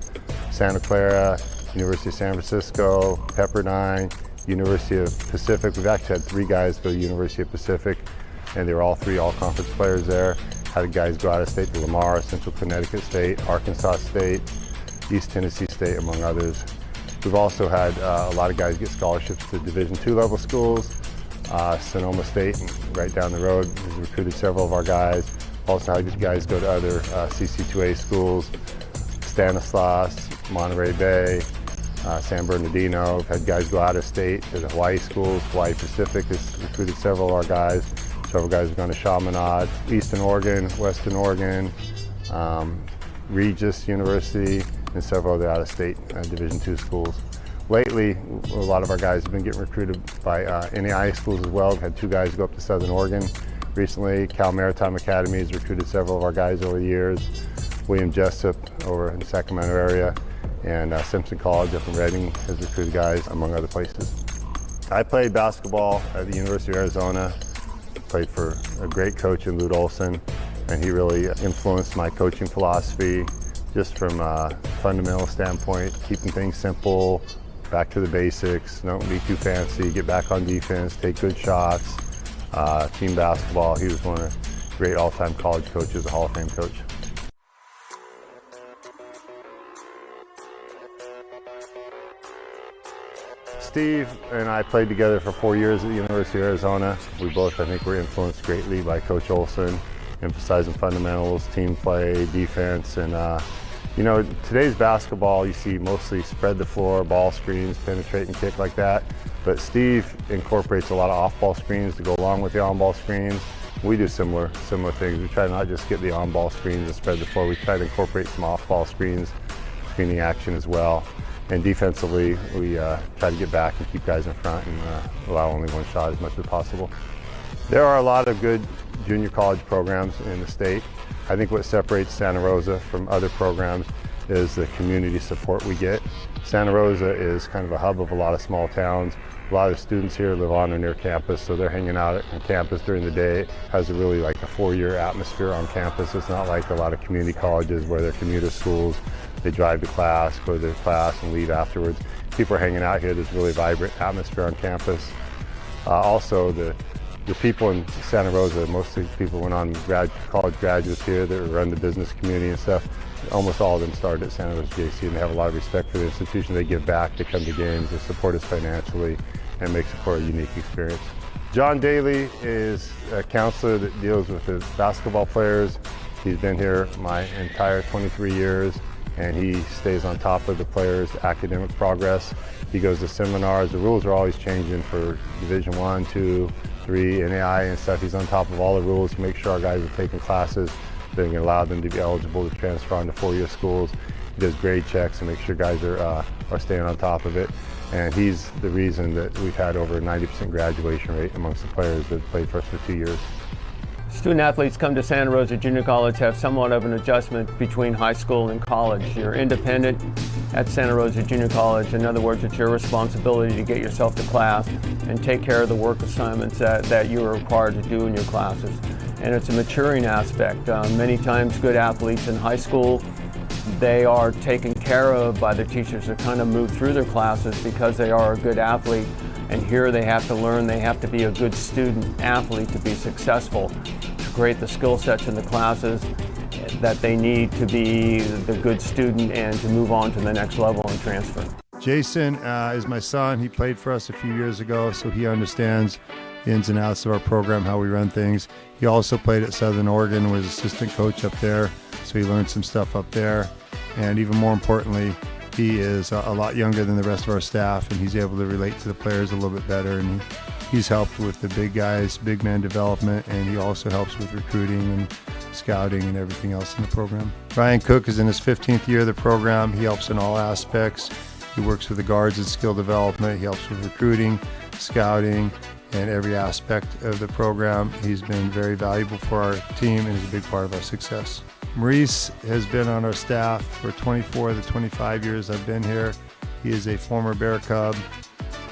[SPEAKER 4] Santa Clara, University of San Francisco, Pepperdine, University of Pacific. We've actually had 3 guys go to University of Pacific, and they were all 3 all-conference players there. Had guys go out of state to Lamar, Central Connecticut State, Arkansas State, East Tennessee State, among others. We've also had a lot of guys get scholarships to Division II level schools. Sonoma State, right down the road, has recruited several of our guys. Also had guys go to other CC2A schools, Stanislaus, Monterey Bay, San Bernardino. We've had guys go out of state to the Hawaii schools. Hawaii Pacific has recruited several of our guys. Several guys have gone to Chaminade, Eastern Oregon, Western Oregon, Regis University, and several other out-of-state Division II schools. Lately, a lot of our guys have been getting recruited by NAIA schools as well. We've had 2 guys go up to Southern Oregon recently. Cal Maritime Academy has recruited several of our guys over the years. William Jessup over in the Sacramento area, and Simpson College up in Redding has recruited guys, among other places. I played basketball at the University of Arizona. Played for a great coach in Lute Olson, and he really influenced my coaching philosophy, just from a fundamental standpoint, keeping things simple, back to the basics, don't be too fancy, get back on defense, take good shots, team basketball. He was one of the great all-time college coaches, a Hall of Fame coach. Steve and I played together for 4 years at the University of Arizona. We both, I think, were influenced greatly by Coach Olson, emphasizing fundamentals, team play, defense, and today's basketball, you see mostly spread the floor, ball screens, penetrate and kick like that. But Steve incorporates a lot of off-ball screens to go along with the on-ball screens. We do similar things. We try to not just get the on-ball screens and spread the floor. We try to incorporate some off-ball screens, screening action as well. And defensively, we try to get back and keep guys in front and allow only one shot as much as possible. There are a lot of good junior college programs in the state. I think what separates Santa Rosa from other programs is the community support we get. Santa Rosa is kind of a hub of a lot of small towns. A lot of students here live on or near campus, so they're hanging out on campus during the day. It has a really like a 4-year atmosphere on campus. It's not like a lot of community colleges where they're commuter schools. They drive to class, go to their class, and leave afterwards. People are hanging out here. There's a really vibrant atmosphere on campus. Also, the people in Santa Rosa, most of the people went on college graduates here that run the business community and stuff. Almost all of them started at Santa Rosa JC, and they have a lot of respect for the institution. They give back, they come to games, they support us financially, and it makes it for a unique experience. John Daly is a counselor that deals with the basketball players. He's been here my entire 23 years, and he stays on top of the players' academic progress. He goes to seminars. The rules are always changing for Division I, II, III, NAI and stuff. He's on top of all the rules to make sure our guys are taking classes that can allow them to be eligible to transfer on to four-year schools. He does grade checks and makes sure guys are staying on top of it. And he's the reason that we've had over a 90% graduation rate amongst the players that played for us for 2 years.
[SPEAKER 5] Student athletes come to Santa Rosa Junior College have somewhat of an adjustment between high school and college. You're independent at Santa Rosa Junior College. In other words, it's your responsibility to get yourself to class and take care of the work assignments that you are required to do in your classes. And it's a maturing aspect. Many times good athletes in high school, they are taken care of by their teachers to kind of move through their classes because they are a good athlete. And here they have to learn, they have to be a good student athlete to be successful, to create the skill sets in the classes that they need to be the good student and to move on to the next level and transfer.
[SPEAKER 6] Jason is my son. He played for us a few years ago, so he understands the ins and outs of our program, how we run things. He also played at Southern Oregon, was assistant coach up there, so he learned some stuff up there. And even more importantly, he is a lot younger than the rest of our staff, and he's able to relate to the players a little bit better. And he's helped with the big guys, big man development, and he also helps with recruiting and scouting and everything else in the program. Ryan Cook is in his 15th year of the program. He helps in all aspects. He works with the guards in skill development. He helps with recruiting, scouting, and every aspect of the program. He's been very valuable for our team and is a big part of our success. Maurice has been on our staff for 24 of the 25 years I've been here. He is a former Bear Cub.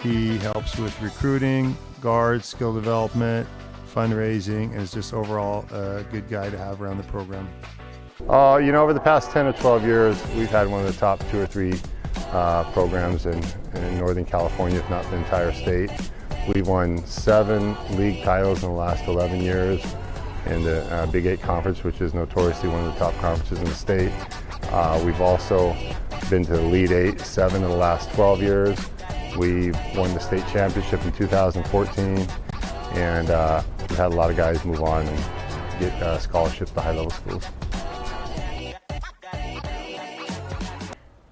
[SPEAKER 6] He helps with recruiting, guards, skill development, fundraising, and is just overall a good guy to have around the program.
[SPEAKER 4] Over the past 10 or 12 years, we've had one of the top 2 or 3 programs in Northern California, if not the entire state. We've won 7 league titles in the last 11 years in the Big 8 Conference, which is notoriously one of the top conferences in the state. We've also been to the Elite 8 7 of the last 12 years. We've won the state championship in 2014, and we've had a lot of guys move on and get scholarships to high-level schools.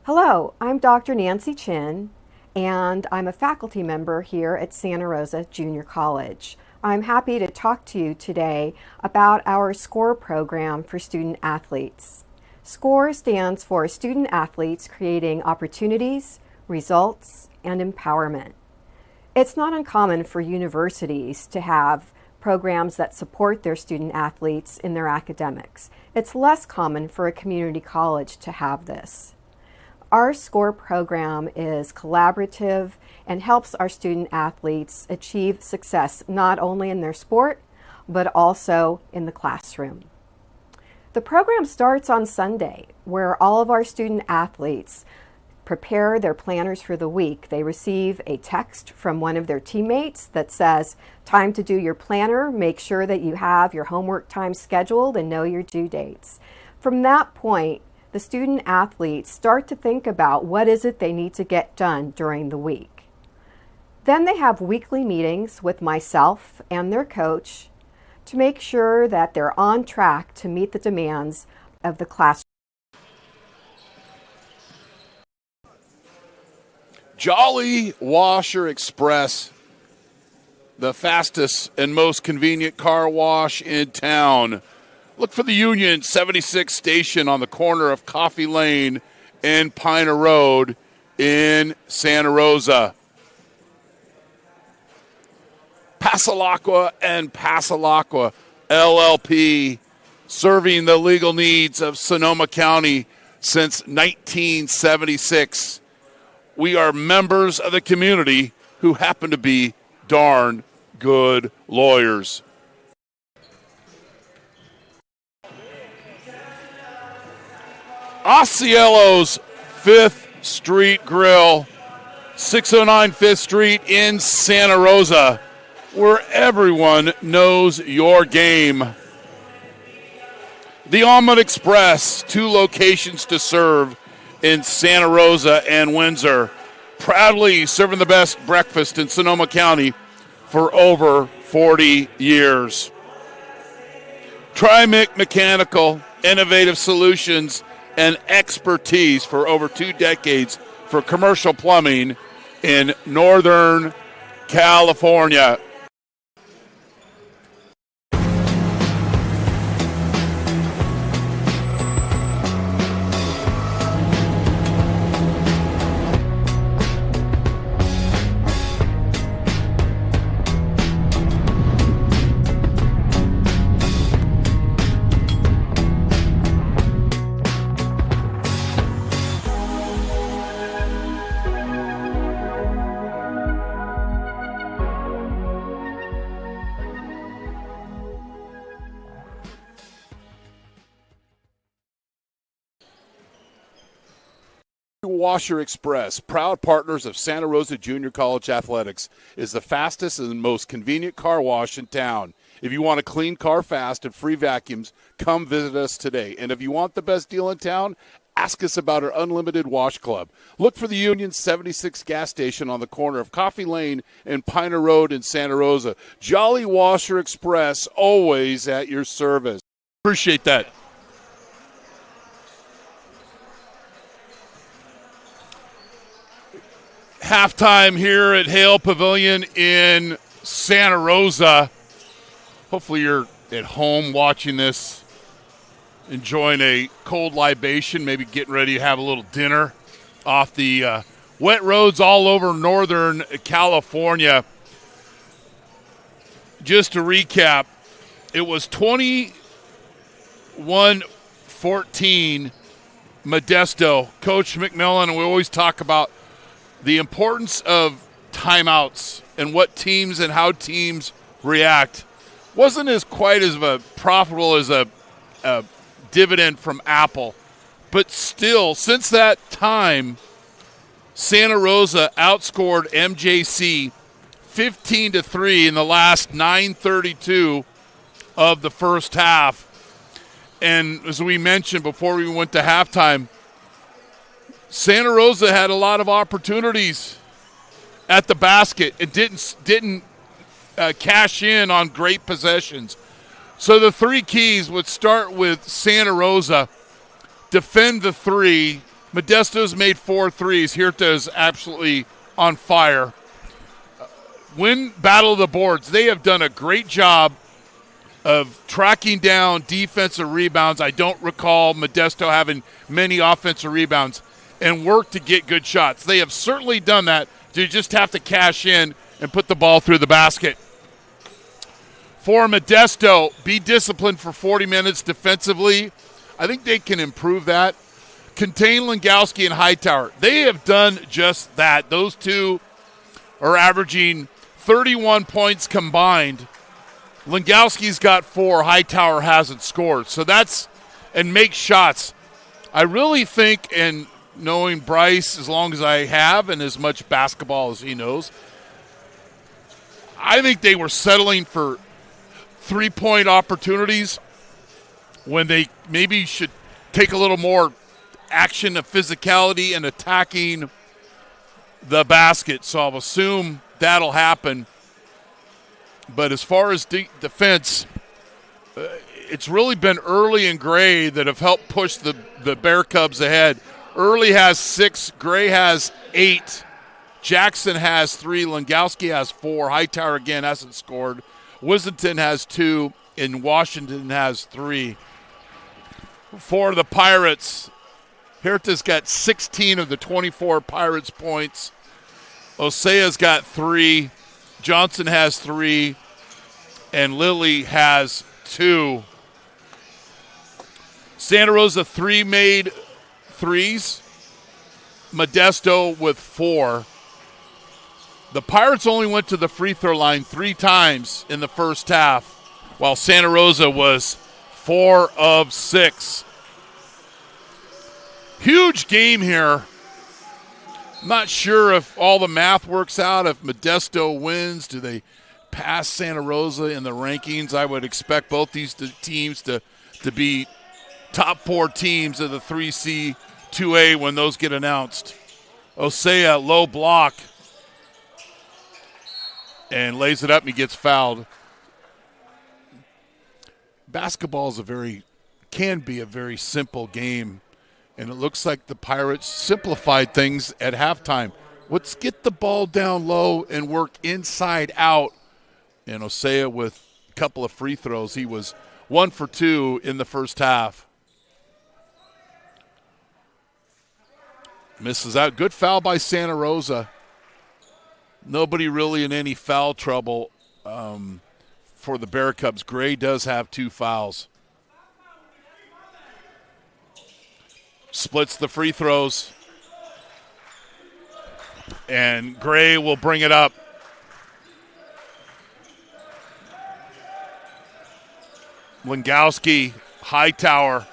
[SPEAKER 7] Hello, I'm Dr. Nancy Chin, and I'm a faculty member here at Santa Rosa Junior College. I'm happy to talk to you today about our SCORE program for student athletes. SCORE stands for Student Athletes Creating Opportunities, Results, and Empowerment. It's not uncommon for universities to have programs that support their student athletes in their academics. It's less common for a community college to have this. Our SCORE program is collaborative and helps our student athletes achieve success not only in their sport, but also in the classroom. The program starts on Sunday, where all of our student athletes prepare their planners for the week. They receive a text from one of their teammates that says, "Time to do your planner. Make sure that you have your homework time scheduled and know your due dates." From that point, the student athletes start to think about what is it they need to get done during the week. Then they have weekly meetings with myself and their coach to make sure that they're on track to meet the demands of the classroom.
[SPEAKER 1] Jolly Washer Express, the fastest and most convenient car wash in town. Look for the Union 76 station on the corner of Coffee Lane and Piner Road in Santa Rosa. Pasalacqua and Pasalacqua LLP, serving the legal needs of Sonoma County since 1976. We are members of the community who happen to be darn good lawyers. Osceolo's 5th Street Grill, 609 5th Street in Santa Rosa, where everyone knows your game. The Omelet Express, 2 locations to serve in Santa Rosa and Windsor, proudly serving the best breakfast in Sonoma County for over 40 years. Trimec Mechanical, innovative solutions and expertise for over 2 decades for commercial plumbing in Northern California. Washer Express, proud partners of Santa Rosa Junior College Athletics, is the fastest and most convenient car wash in town. If you want a clean car fast and free vacuums, come visit us today. And if you want the best deal in town, ask us about our Unlimited Wash Club. Look for the Union 76 gas station on the corner of Coffee Lane and Piner Road in Santa Rosa. Jolly Washer Express, always at your service. Appreciate that. Halftime here at Hale Pavilion in Santa Rosa. Hopefully you're at home watching this, enjoying a cold libation, maybe getting ready to have a little dinner off the wet roads all over Northern California. Just to recap, it was 21-14 Modesto. Coach McMillan, and we always talk about the importance of timeouts and what teams and how teams react. Wasn't as quite as profitable as a dividend from Apple. But still, since that time, Santa Rosa outscored MJC 15-3 in the last 9:32 of the first half. And as we mentioned before we went to halftime, Santa Rosa had a lot of opportunities at the basket. It didn't cash in on great possessions. So the three keys would start with Santa Rosa. Defend the three. Modesto's made 4 threes. Hirta is absolutely on fire. Win battle of the boards. They have done a great job of tracking down defensive rebounds. I don't recall Modesto having many offensive rebounds, and work to get good shots. They have certainly done that. You just have to cash in and put the ball through the basket. For Modesto, be disciplined for 40 minutes defensively. I think they can improve that. Contain Langowski and Hightower. They have done just that. Those two are averaging 31 points combined. Langowski's got 4. Hightower hasn't scored. So that's – and make shots. I really think, and knowing Bryce as long as I have and as much basketball as he knows, I think they were settling for three-point opportunities when they maybe should take a little more action of physicality and attacking the basket. So I'll assume that'll happen. But as far as defense, it's really been Early and Gray that have helped push the Bear Cubs ahead. Early has 6, Gray has 8, Jackson has 3, Langowski has 4, Hightower again hasn't scored, Wissington has 2, and Washington has 3. For the Pirates, Hirta's got 16 of the 24 Pirates points. Osea's got 3, Johnson has 3, and Lilly has 2. Santa Rosa 3 made threes, Modesto with 4. The Pirates only went to the free throw line 3 times in the first half, while Santa Rosa was 4 of 6. Huge game here. I'm not sure if all the math works out. If Modesto wins, do they pass Santa Rosa in the rankings? I would expect both these teams to be top 4 teams of the 3C 2A when those get announced. Osea, low block, and lays it up and he gets fouled. basketball is can be a very simple game, and it looks like the Pirates simplified things at halftime. Let's get the ball down low and work inside out. And Osea with a couple of free throws. He was 1 for 2 in the first half. Misses out. Good foul by Santa Rosa. Nobody really in any foul trouble for the Bear Cubs. Gray does have 2 fouls. Splits the free throws. And Gray will bring it up. Langowski, Hightower.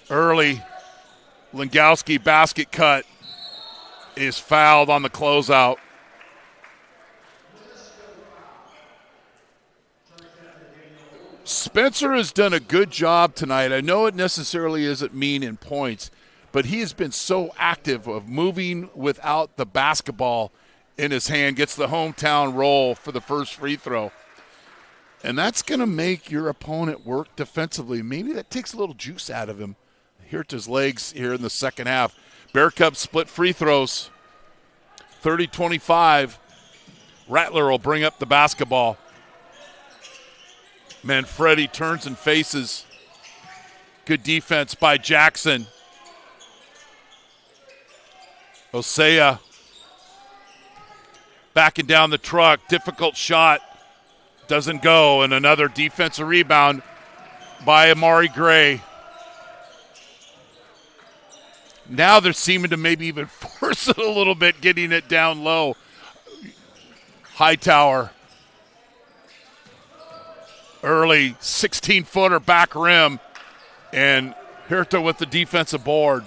[SPEAKER 1] Early. Langowski basket cut is fouled on the closeout. Spencer has done a good job tonight. I know it necessarily isn't mean in points, but he has been so active of moving without the basketball in his hand, gets the hometown roll for the first free throw. And that's going to make your opponent work defensively. Maybe that takes a little juice out of him. Hirta's legs here in the second half. Bear Cubs split free throws. 30-25. Rattler will bring up the basketball. Manfredi turns and faces. Good defense by Jackson. Osea backing down the truck. Difficult shot. Doesn't go. And another defensive rebound by Amari Gray. Now they're seeming to maybe even force it a little bit, getting it down low. Hightower. Early 16-footer back rim. And Hirta with the defensive board.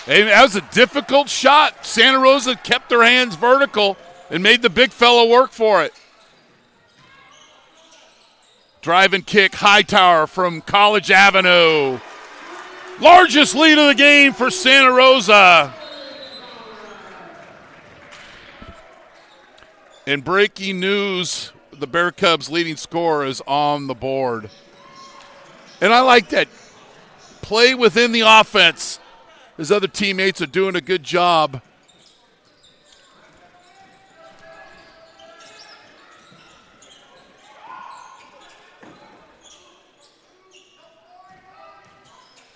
[SPEAKER 1] Hey, that was a difficult shot. Santa Rosa kept their hands vertical and made the big fella work for it. Drive and kick, Hightower from College Avenue. Largest lead of the game for Santa Rosa. In breaking news, the Bear Cubs' leading scorer is on the board. And I like that. Play within the offense. His other teammates are doing a good job.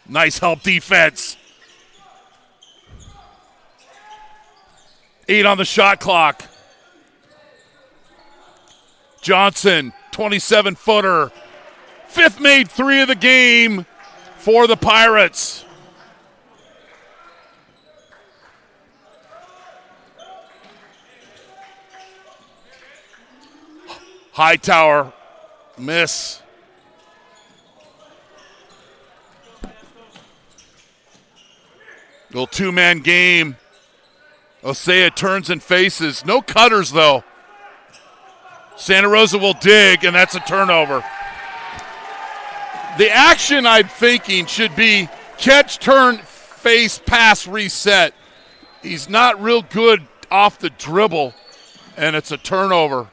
[SPEAKER 1] Nice help defense. 8 on the shot clock. Johnson, 27-footer. 5th made 3 of the game for the Pirates. Hightower, miss. Little 2-man game. Osea turns and faces. No cutters, though. Santa Rosa will dig, and that's a turnover. The action I'm thinking should be catch, turn, face, pass, reset. He's not real good off the dribble, and it's a turnover.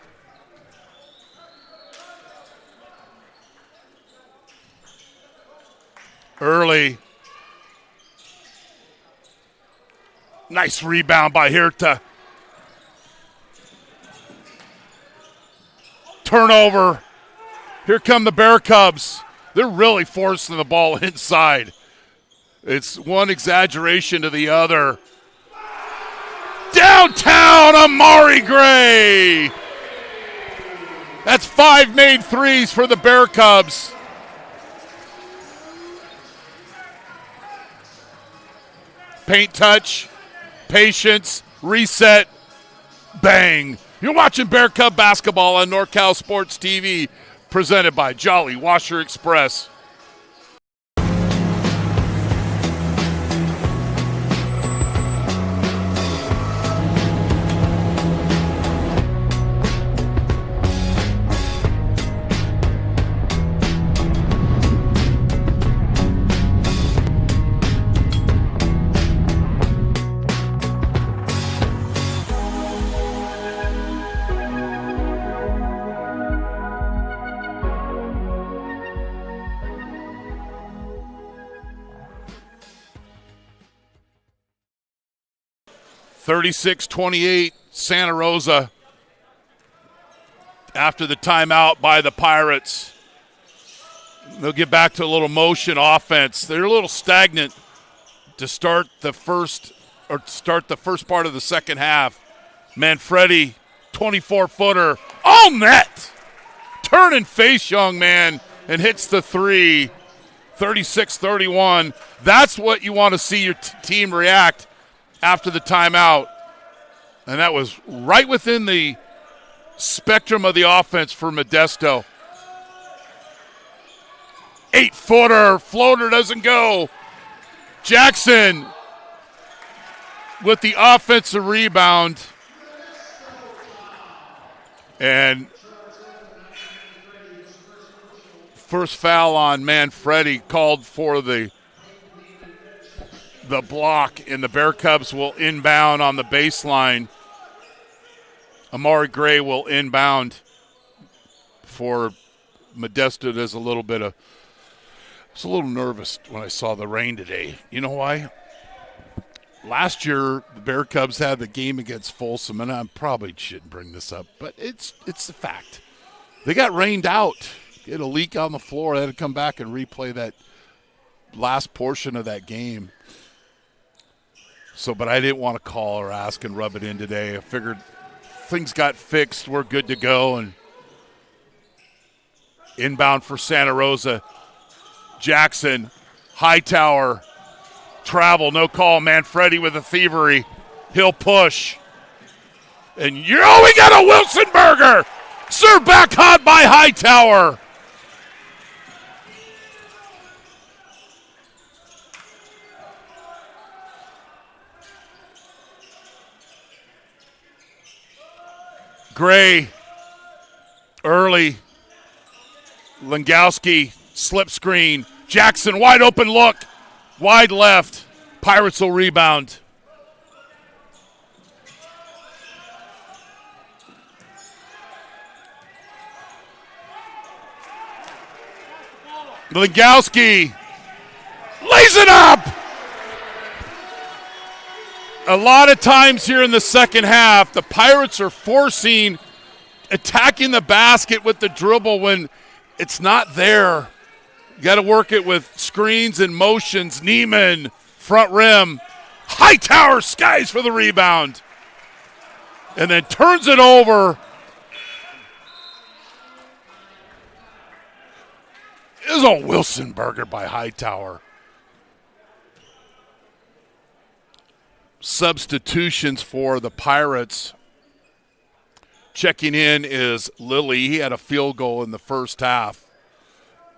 [SPEAKER 1] Early. Nice rebound by Hirta. Turnover. Here come the Bear Cubs. They're really forcing the ball inside. It's one exaggeration to the other. Downtown, Amari Gray. That's 5 made threes for the Bear Cubs. Paint touch, patience, reset, bang. You're watching Bear Cub basketball on NorCal Sports TV, presented by Jolly Washer Express. 36-28, Santa Rosa after the timeout by the Pirates. They'll get back to a little motion offense. They're a little stagnant to start the first part of the second half. Manfredi, 24-footer, all net. Turn and face, young man, and hits the three. 36-31. That's what you want to see your team react after the timeout. And that was right within the spectrum of the offense for Modesto. 8-footer, floater doesn't go. Jackson with the offensive rebound. And first foul on Manfredi called for the block, and the Bear Cubs will inbound on the baseline. Amari Gray will inbound for Modesto. There's a little bit of – I was a little nervous when I saw the rain today. You know why? Last year, the Bear Cubs had the game against Folsom, and I probably shouldn't bring this up, but it's a fact. They got rained out. They had a leak on the floor. They had to come back and replay that last portion of that game. So, but I didn't want to call or ask and rub it in today. I figured things got fixed. We're good to go. And inbound for Santa Rosa. Jackson, Hightower, travel, no call. Manfredi with a thievery. He'll push. And we got a Wilson burger. Served back hot by Hightower. Gray, early. Langowski, slip screen. Jackson, wide open look. Wide left. Pirates will rebound. Langowski lays it up. A lot of times here in the second half, the Pirates are attacking the basket with the dribble when it's not there. You got to work it with screens and motions. Neiman, front rim. Hightower skies for the rebound. And then turns it over. It was a Wilson burger by Hightower. Substitutions for the Pirates. Checking in is Lilly. He had a field goal in the first half.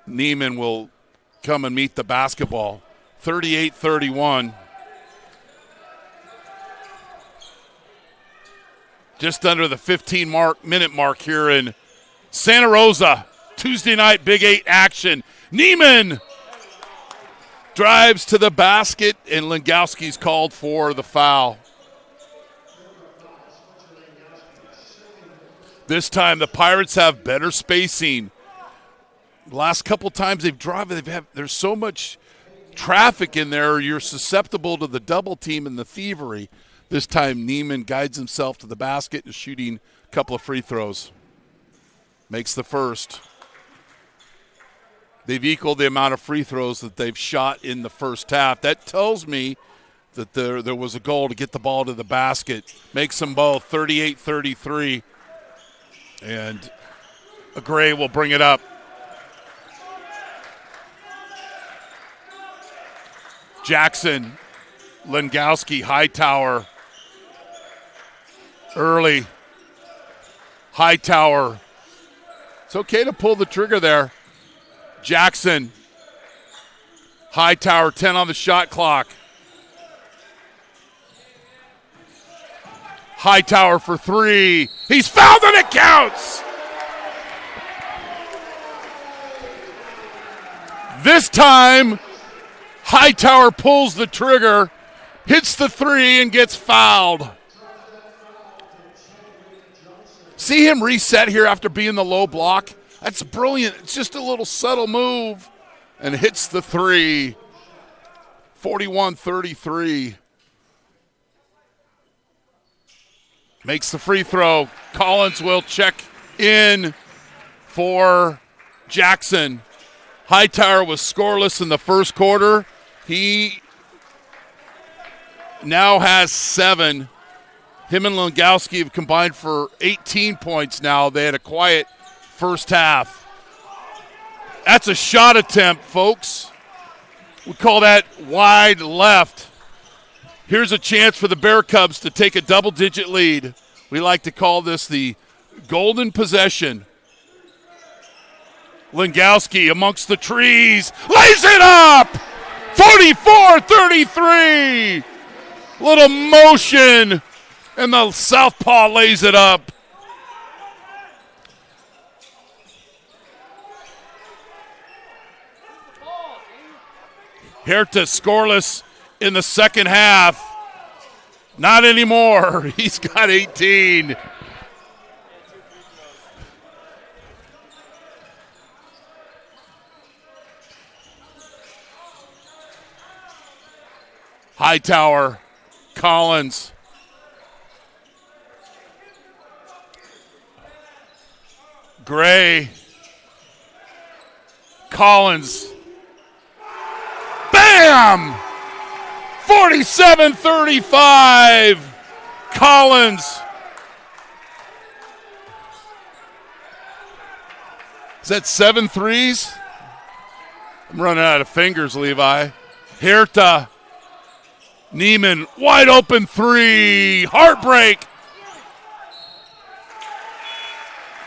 [SPEAKER 1] Neiman will come and meet the basketball. 38-31. Just under the 15-minute mark here in Santa Rosa. Tuesday night Big 8 action. Neiman drives to the basket, and Langowski's called for the foul. This time the Pirates have better spacing. The last couple times there's so much traffic in there, you're susceptible to the double team and the thievery. This time Neiman guides himself to the basket and is shooting a couple of free throws. Makes the first. They've equaled the amount of free throws that they've shot in the first half. That tells me that there was a goal to get the ball to the basket. Makes them both 38-33. And Gray will bring it up. Jackson, Langowski, Hightower. Early. Hightower. It's okay to pull the trigger there. Jackson. Hightower, 10 on the shot clock. Hightower for three. He's fouled and it counts. This time, Hightower pulls the trigger, hits the three, and gets fouled. See him reset here after being the low block? That's brilliant. It's just a little subtle move, and hits the three. 41-33. makes the free throw. Collins will check in for Jackson. Hightower was scoreless in the first quarter. He now has 7. Him and Longowski have combined for 18 points now. They had a quiet first half. That's a shot attempt, folks. We call that wide left. Here's a chance for the Bear Cubs to take a double-digit lead. We like to call this the golden possession. Longowski amongst the trees, lays it up! 44-33! Little motion, and the southpaw lays it up. Herta scoreless in the second half. Not anymore. He's got 18. Hightower, Collins. Gray. Collins. Bam! 47-35. Collins. Is that 7 threes? I'm running out of fingers, Levi. Herta. Neiman, wide open 3. Heartbreak.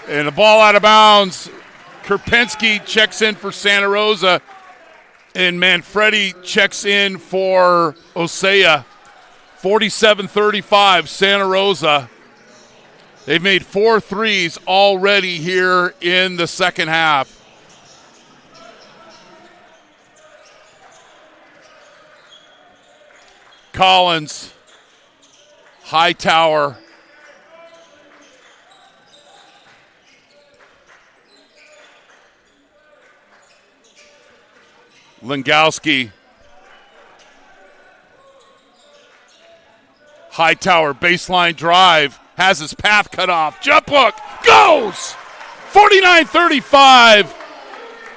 [SPEAKER 1] And the ball out of bounds. Kerpensky checks in for Santa Rosa. And Manfredi checks in for Osea. 47-35, Santa Rosa. They've made 4 threes already here in the second half. Collins, Hightower. Longowski. Hightower, baseline drive, has his path cut off. Jump hook, goes! 49-35.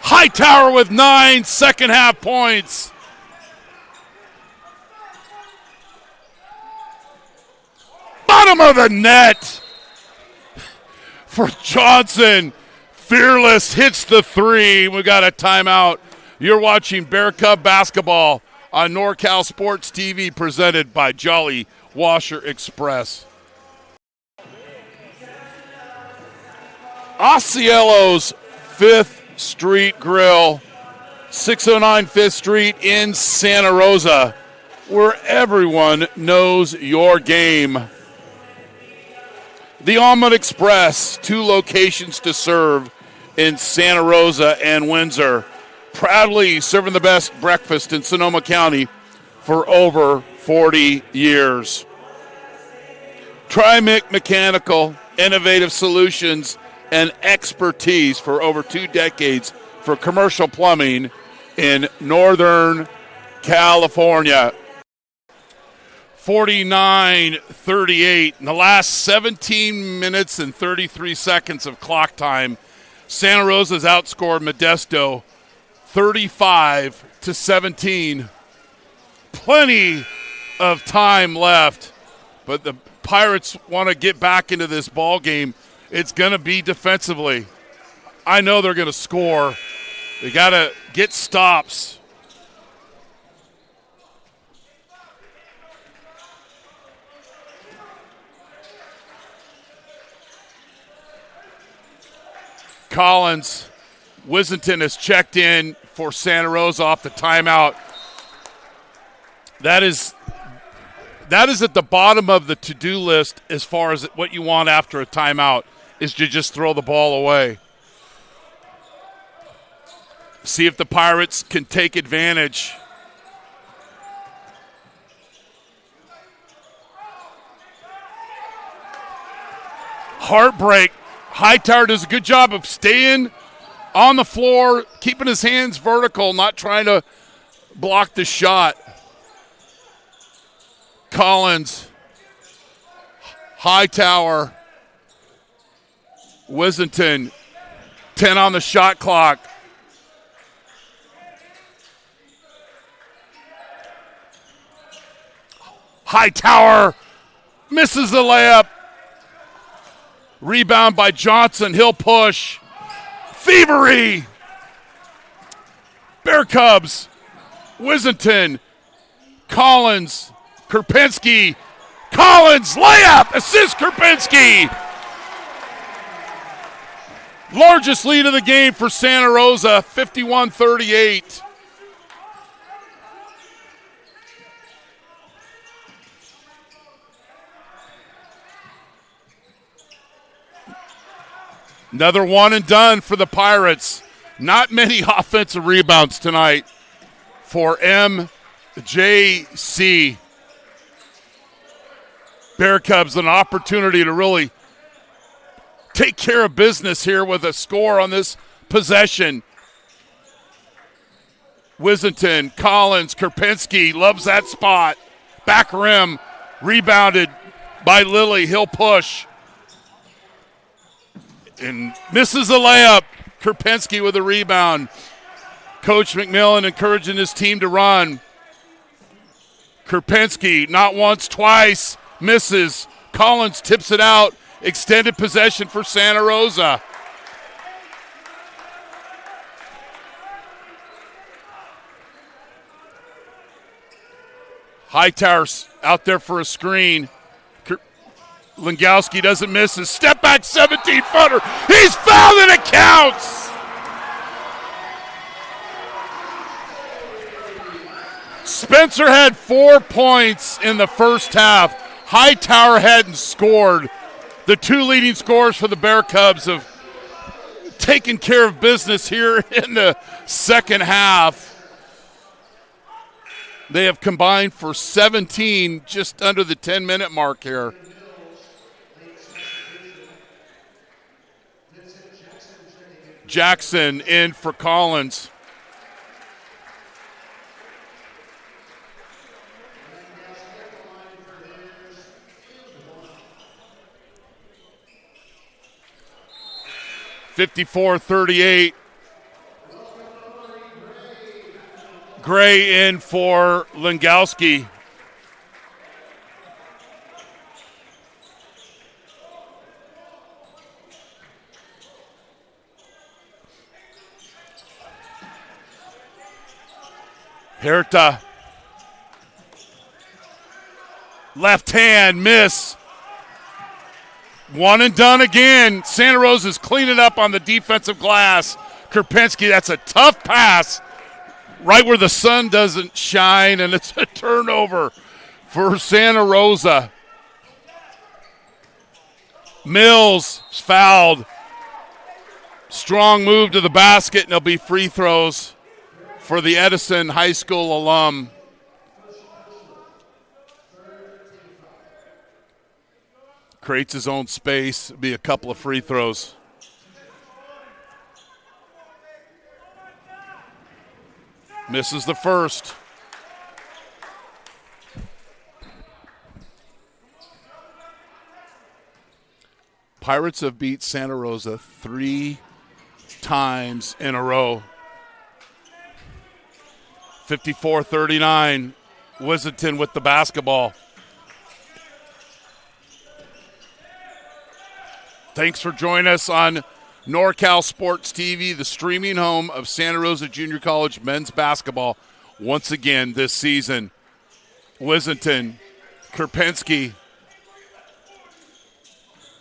[SPEAKER 1] Hightower with 9 second half points. Bottom of the net for Johnson. Fearless hits the 3. We got a timeout. You're watching Bear Cub basketball on NorCal Sports TV, presented by Jolly Washer Express. Osceolo's 5th Street Grill, 609 5th Street in Santa Rosa, where everyone knows your game. The Almond Express, 2 locations to serve in Santa Rosa and Windsor. Proudly serving the best breakfast in Sonoma County for over 40 years. Trimic Mechanical, innovative solutions and expertise for over 2 decades for commercial plumbing in Northern California. 49-38. In the last 17 minutes and 33 seconds of clock time, Santa Rosa's outscored Modesto 35-17. Plenty of time left, but the Pirates want to get back into this ball game. It's going to be defensively. I know they're going to score. They got to get stops. Collins, Wissington has checked in for Santa Rosa off the timeout. That is at the bottom of the to-do list as far as what you want after a timeout, is to just throw the ball away. See if the Pirates can take advantage. Heartbreak. Hightower does a good job of staying on the floor, keeping his hands vertical, not trying to block the shot. Collins. Hightower. Wissington, 10 on the shot clock. Hightower misses the layup. Rebound by Johnson. He'll push. Thievery. Bear Cubs. Wissington. Collins. Kerpinski. Collins. Layup. Assist Kerpinski. Largest lead of the game for Santa Rosa, 51-38. Another one and done for the Pirates. Not many offensive rebounds tonight for MJC. Bear Cubs an opportunity to really take care of business here with a score on this possession. Wissington, Collins, Kerpinski loves that spot. Back rim, rebounded by Lilly. He'll push. And misses the layup. Kerpinski with a rebound. Coach McMillan encouraging his team to run. Kerpinski, not once, twice, misses. Collins tips it out. Extended possession for Santa Rosa. Hightower's out there for a screen. Langowski doesn't miss his step back 17-footer. He's fouled and it counts. Spencer had 4 points in the first half. Hightower hadn't scored. The two leading scorers for the Bear Cubs have taken care of business here in the second half. They have combined for 17, just under the 10-minute mark here. Jackson in for Collins. (54-38). Gray in for Langowski. Herta. Left hand miss. One and done again. Santa Rosa's cleaning up on the defensive glass. Kerpinski, that's a tough pass. Right where the sun doesn't shine, and it's a turnover for Santa Rosa. Mills is fouled. Strong move to the basket, and it'll be free throws for the Edison High School alum. Creates his own space. It'll be a couple of free throws. Misses the first. Pirates have beat Santa Rosa 3 times in a row. 54-39. Wissington with the basketball. Thanks for joining us on NorCal Sports TV, the streaming home of Santa Rosa Junior College men's basketball once again this season. Wissington, Kerpinski.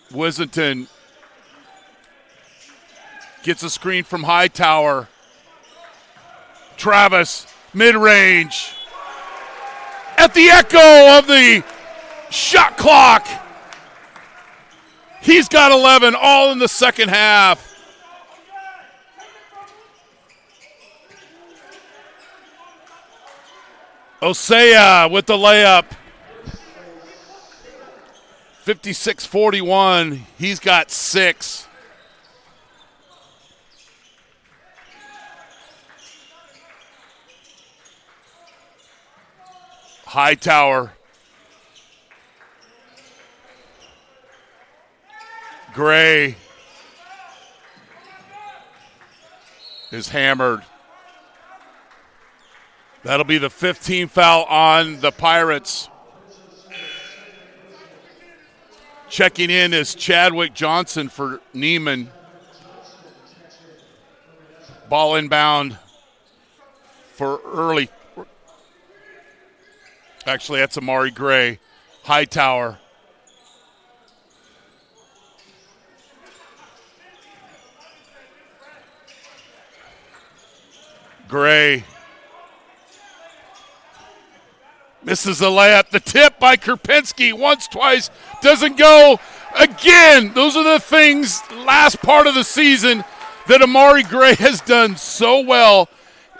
[SPEAKER 1] Wissington gets a screen from Hightower. Travis, mid-range. At the echo of the shot clock. He's got 11, all in the second half. Osea with the layup. 56-41. He's got 6. Hightower. Gray is hammered. That'll be the 15th foul on the Pirates. Checking in is Chadwick Johnson for Neiman. Ball inbound for Early. Actually, that's Amari Gray. Hightower. Gray misses the layup. The tip by Kerpinski. Once, twice. Doesn't go. Again, those are the things last part of the season that Amari Gray has done so well,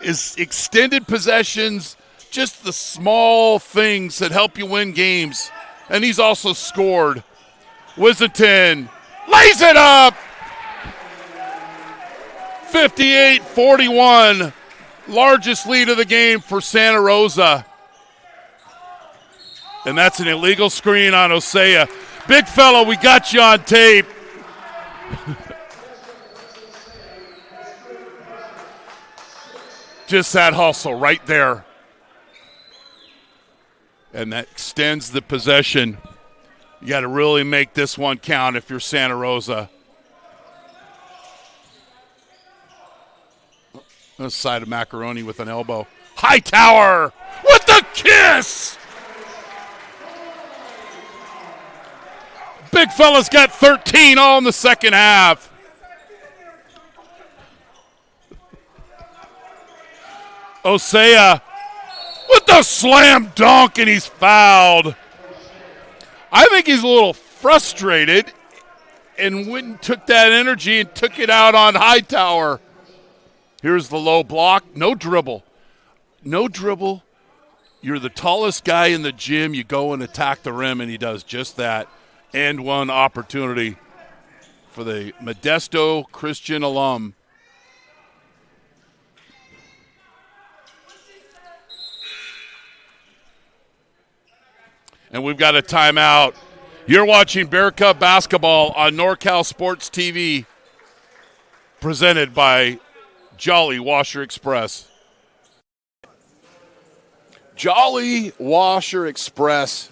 [SPEAKER 1] is extended possessions, just the small things that help you win games. And he's also scored. Wizzeton lays it up. 58-41. Largest lead of the game for Santa Rosa. And that's an illegal screen on Osea. Big fella, we got you on tape. Just that hustle right there. And that extends the possession. You got to really make this one count if you're Santa Rosa. This side of Macaroni with an elbow. Hightower with the kiss! Big fella's got 13 all in the second half. Osea with the slam dunk, and he's fouled. I think he's a little frustrated and went and took that energy and took it out on Hightower. Here's the low block. No dribble. No dribble. You're the tallest guy in the gym. You go and attack the rim, and he does just that. And one opportunity for the Modesto Christian alum. And we've got a timeout. You're watching Bear Cub basketball on NorCal Sports TV, presented by Jolly Washer Express. Jolly Washer Express,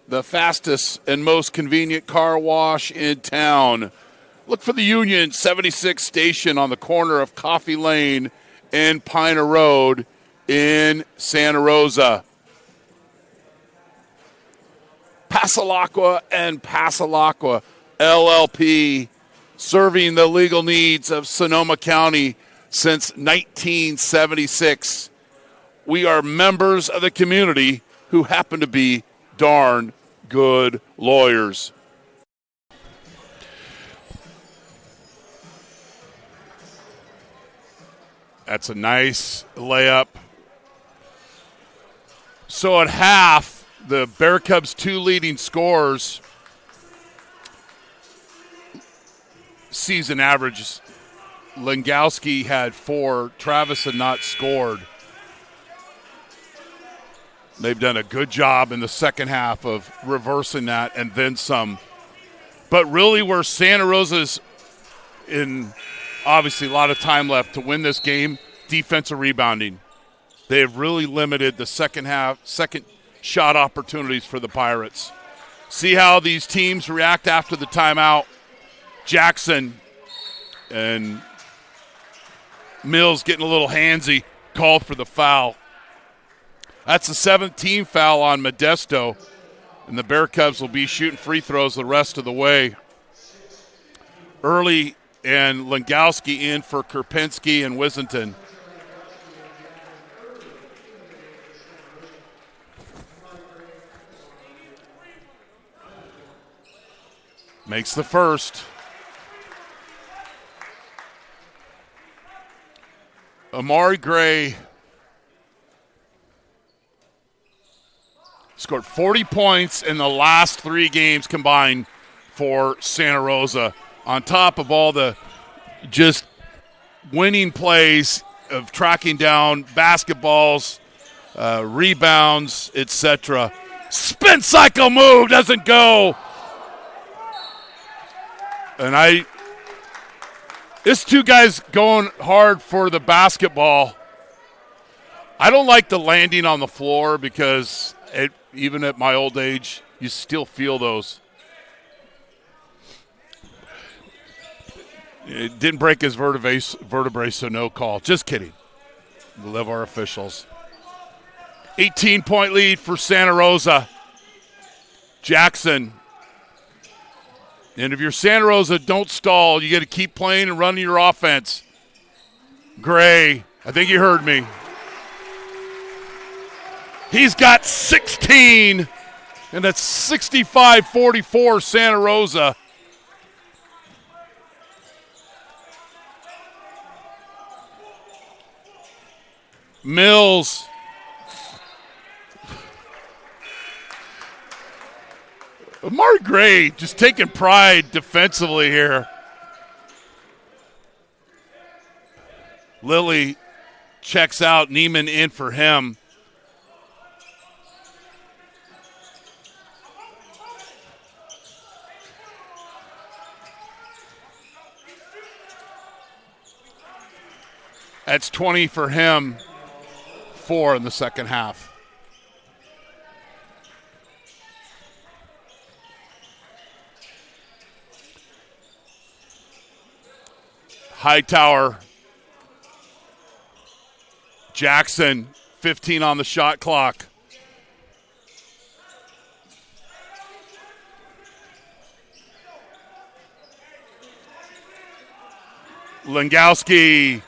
[SPEAKER 1] the fastest and most convenient car wash in town. Look for the Union 76 station on the corner of Coffee Lane and Piner Road in Santa Rosa. Pasalacqua and Pasalacqua LLP, serving the legal needs of Sonoma County since 1976. We are members of the community who happen to be darn good lawyers. That's a nice layup. So at half, the Bear Cubs' two leading scorers, season averages, Langowski had 4. Travis had not scored. They've done a good job in the second half of reversing that and then some. But really where Santa Rosa's in, obviously a lot of time left to win this game, defensive rebounding. They have really limited the second shot opportunities for the Pirates. See how these teams react after the timeout. Jackson and Mills getting a little handsy, called for the foul. That's the 17th foul on Modesto, and the Bear Cubs will be shooting free throws the rest of the way. Early and Langowski in for Kerpinski and Wizzenton. Makes the first. Amari Gray scored 40 points in the last 3 games combined for Santa Rosa, on top of all the just winning plays of tracking down basketballs, rebounds, etc. Spin cycle move doesn't go. And this two guys going hard for the basketball. I don't like the landing on the floor because even at my old age, you still feel those. It didn't break his vertebrae, so no call. Just kidding. We love our officials. 18-point lead for Santa Rosa. Jackson. And if you're Santa Rosa, don't stall. You got to keep playing and running your offense. Gray, I think you heard me. He's got 16, and that's 65-44 Santa Rosa. Mills. Amari Gray just taking pride defensively here. Lilly checks out. Neiman in for him. That's 20 for him. 4 in the second half. Hightower. Jackson, 15 on the shot clock. Langowski.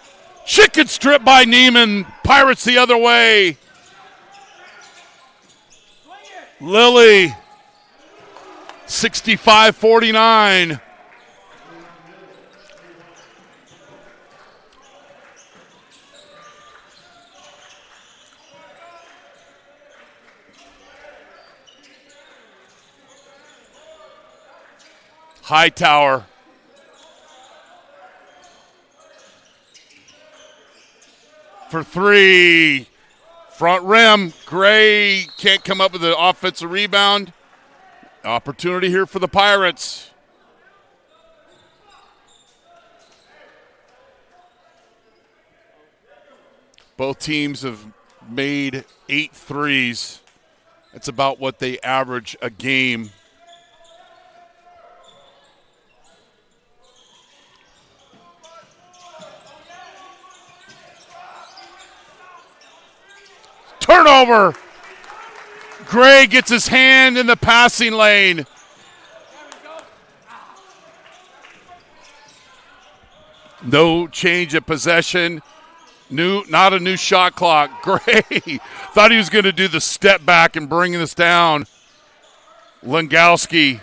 [SPEAKER 1] Chicken strip by Neiman. Pirates the other way. Lilly. 65-49. Hightower. For 3. Front rim. Gray can't come up with an offensive rebound. Opportunity here for the Pirates. Both teams have made 8 threes. That's about what they average a game. Turnover. Gray gets his hand in the passing lane. No change of possession. Not a new shot clock. Gray thought he was going to do the step back and bring this down. Langowski.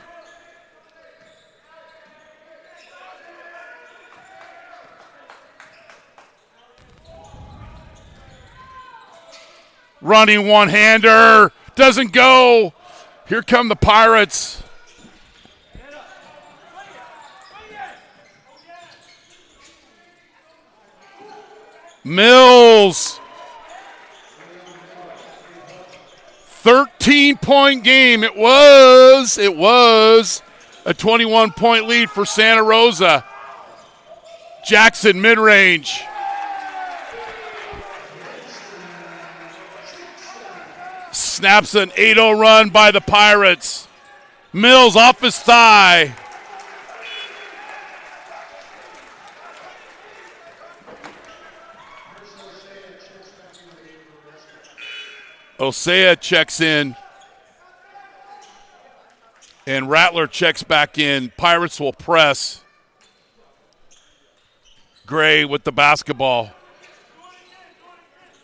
[SPEAKER 1] Running one-hander. Doesn't go. Here come the Pirates. Mills. 13-point game. It was a 21-point lead for Santa Rosa. Jackson mid-range. Snaps an 8-0 run by the Pirates. Mills off his thigh. Osea checks in. And Rattler checks back in. Pirates will press. Gray with the basketball.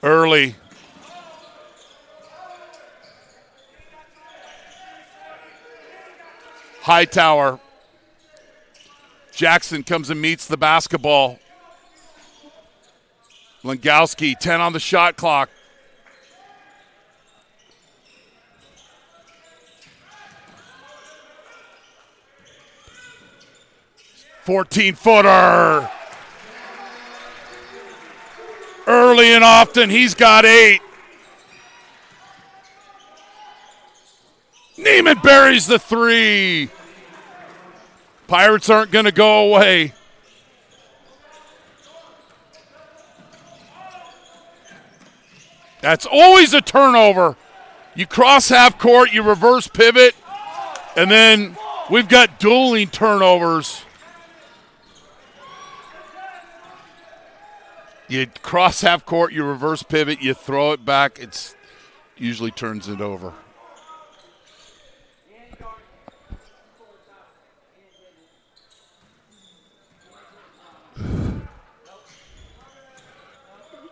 [SPEAKER 1] Early. Hightower. Jackson comes and meets the basketball. Langowski, 10 on the shot clock. $14-footer. Early and often, he's got 8. Neiman buries the 3. Pirates aren't going to go away. That's always a turnover. You cross half court, you reverse pivot, and then we've got dueling turnovers. You cross half court, you reverse pivot, you throw it back, it's usually turns it over.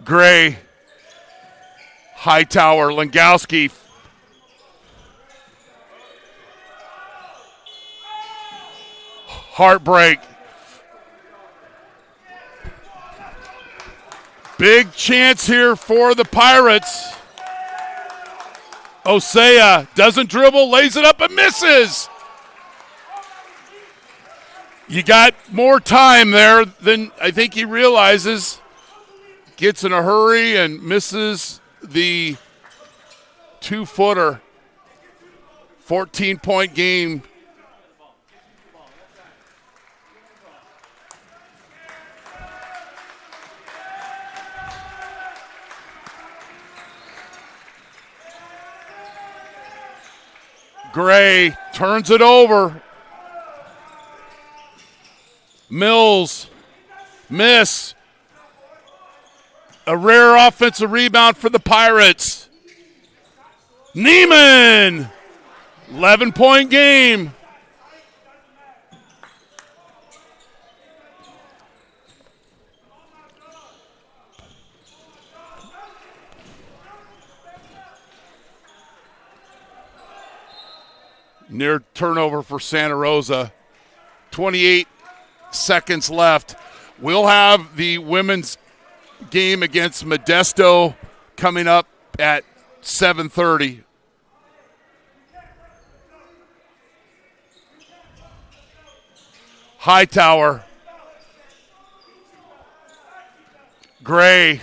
[SPEAKER 1] Gray, Hightower, Langowski. Heartbreak. Big chance here for the Pirates. Osea doesn't dribble, lays it up and misses. You got more time there than I think he realizes. Gets in a hurry and misses the 2-footer. 14-point game. Gray turns it over. Mills, miss. A rare offensive rebound for the Pirates. Neiman, 11-point game. Near turnover for Santa Rosa. 28 seconds left. We'll have the women's game against Modesto coming up at 7:30. Hightower. Gray.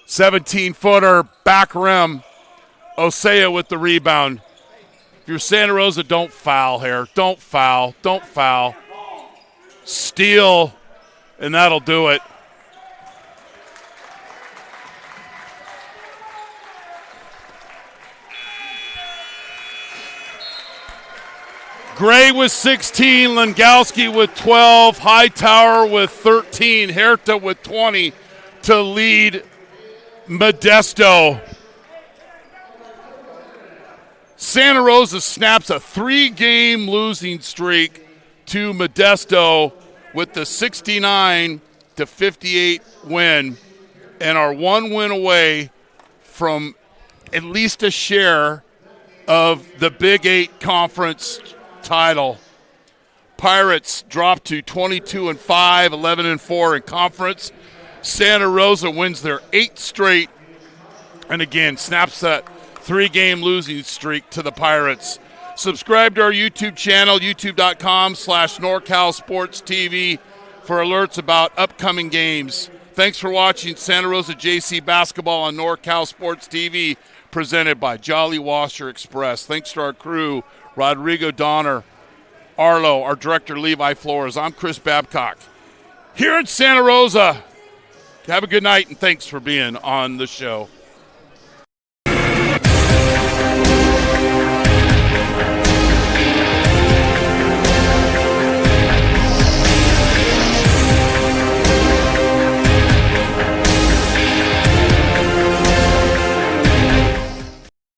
[SPEAKER 1] "17-footer, back rim. Osea with the rebound. If you're Santa Rosa, don't foul here. Don't foul. Don't foul. Steal, and that'll do it. Gray with 16, Langowski with 12, Hightower with 13, Herta with 20 to lead Modesto. Santa Rosa snaps a 3-game losing streak to Modesto with the 69-58 win and are 1 win away from at least a share of the Big 8 conference title. Pirates drop to 22-5, 11-4 in conference. Santa Rosa wins their 8th straight and again snaps that 3-game losing streak to the Pirates. Subscribe to our YouTube channel, youtube.com/NorCal Sports TV for alerts about upcoming games. Thanks for watching Santa Rosa JC basketball on NorCal Sports TV, presented by Jolly Washer Express. Thanks to our crew, Rodrigo Donner, Arlo, our director Levi Flores. I'm Chris Babcock. Here in Santa Rosa, have a good night and thanks for being on the show.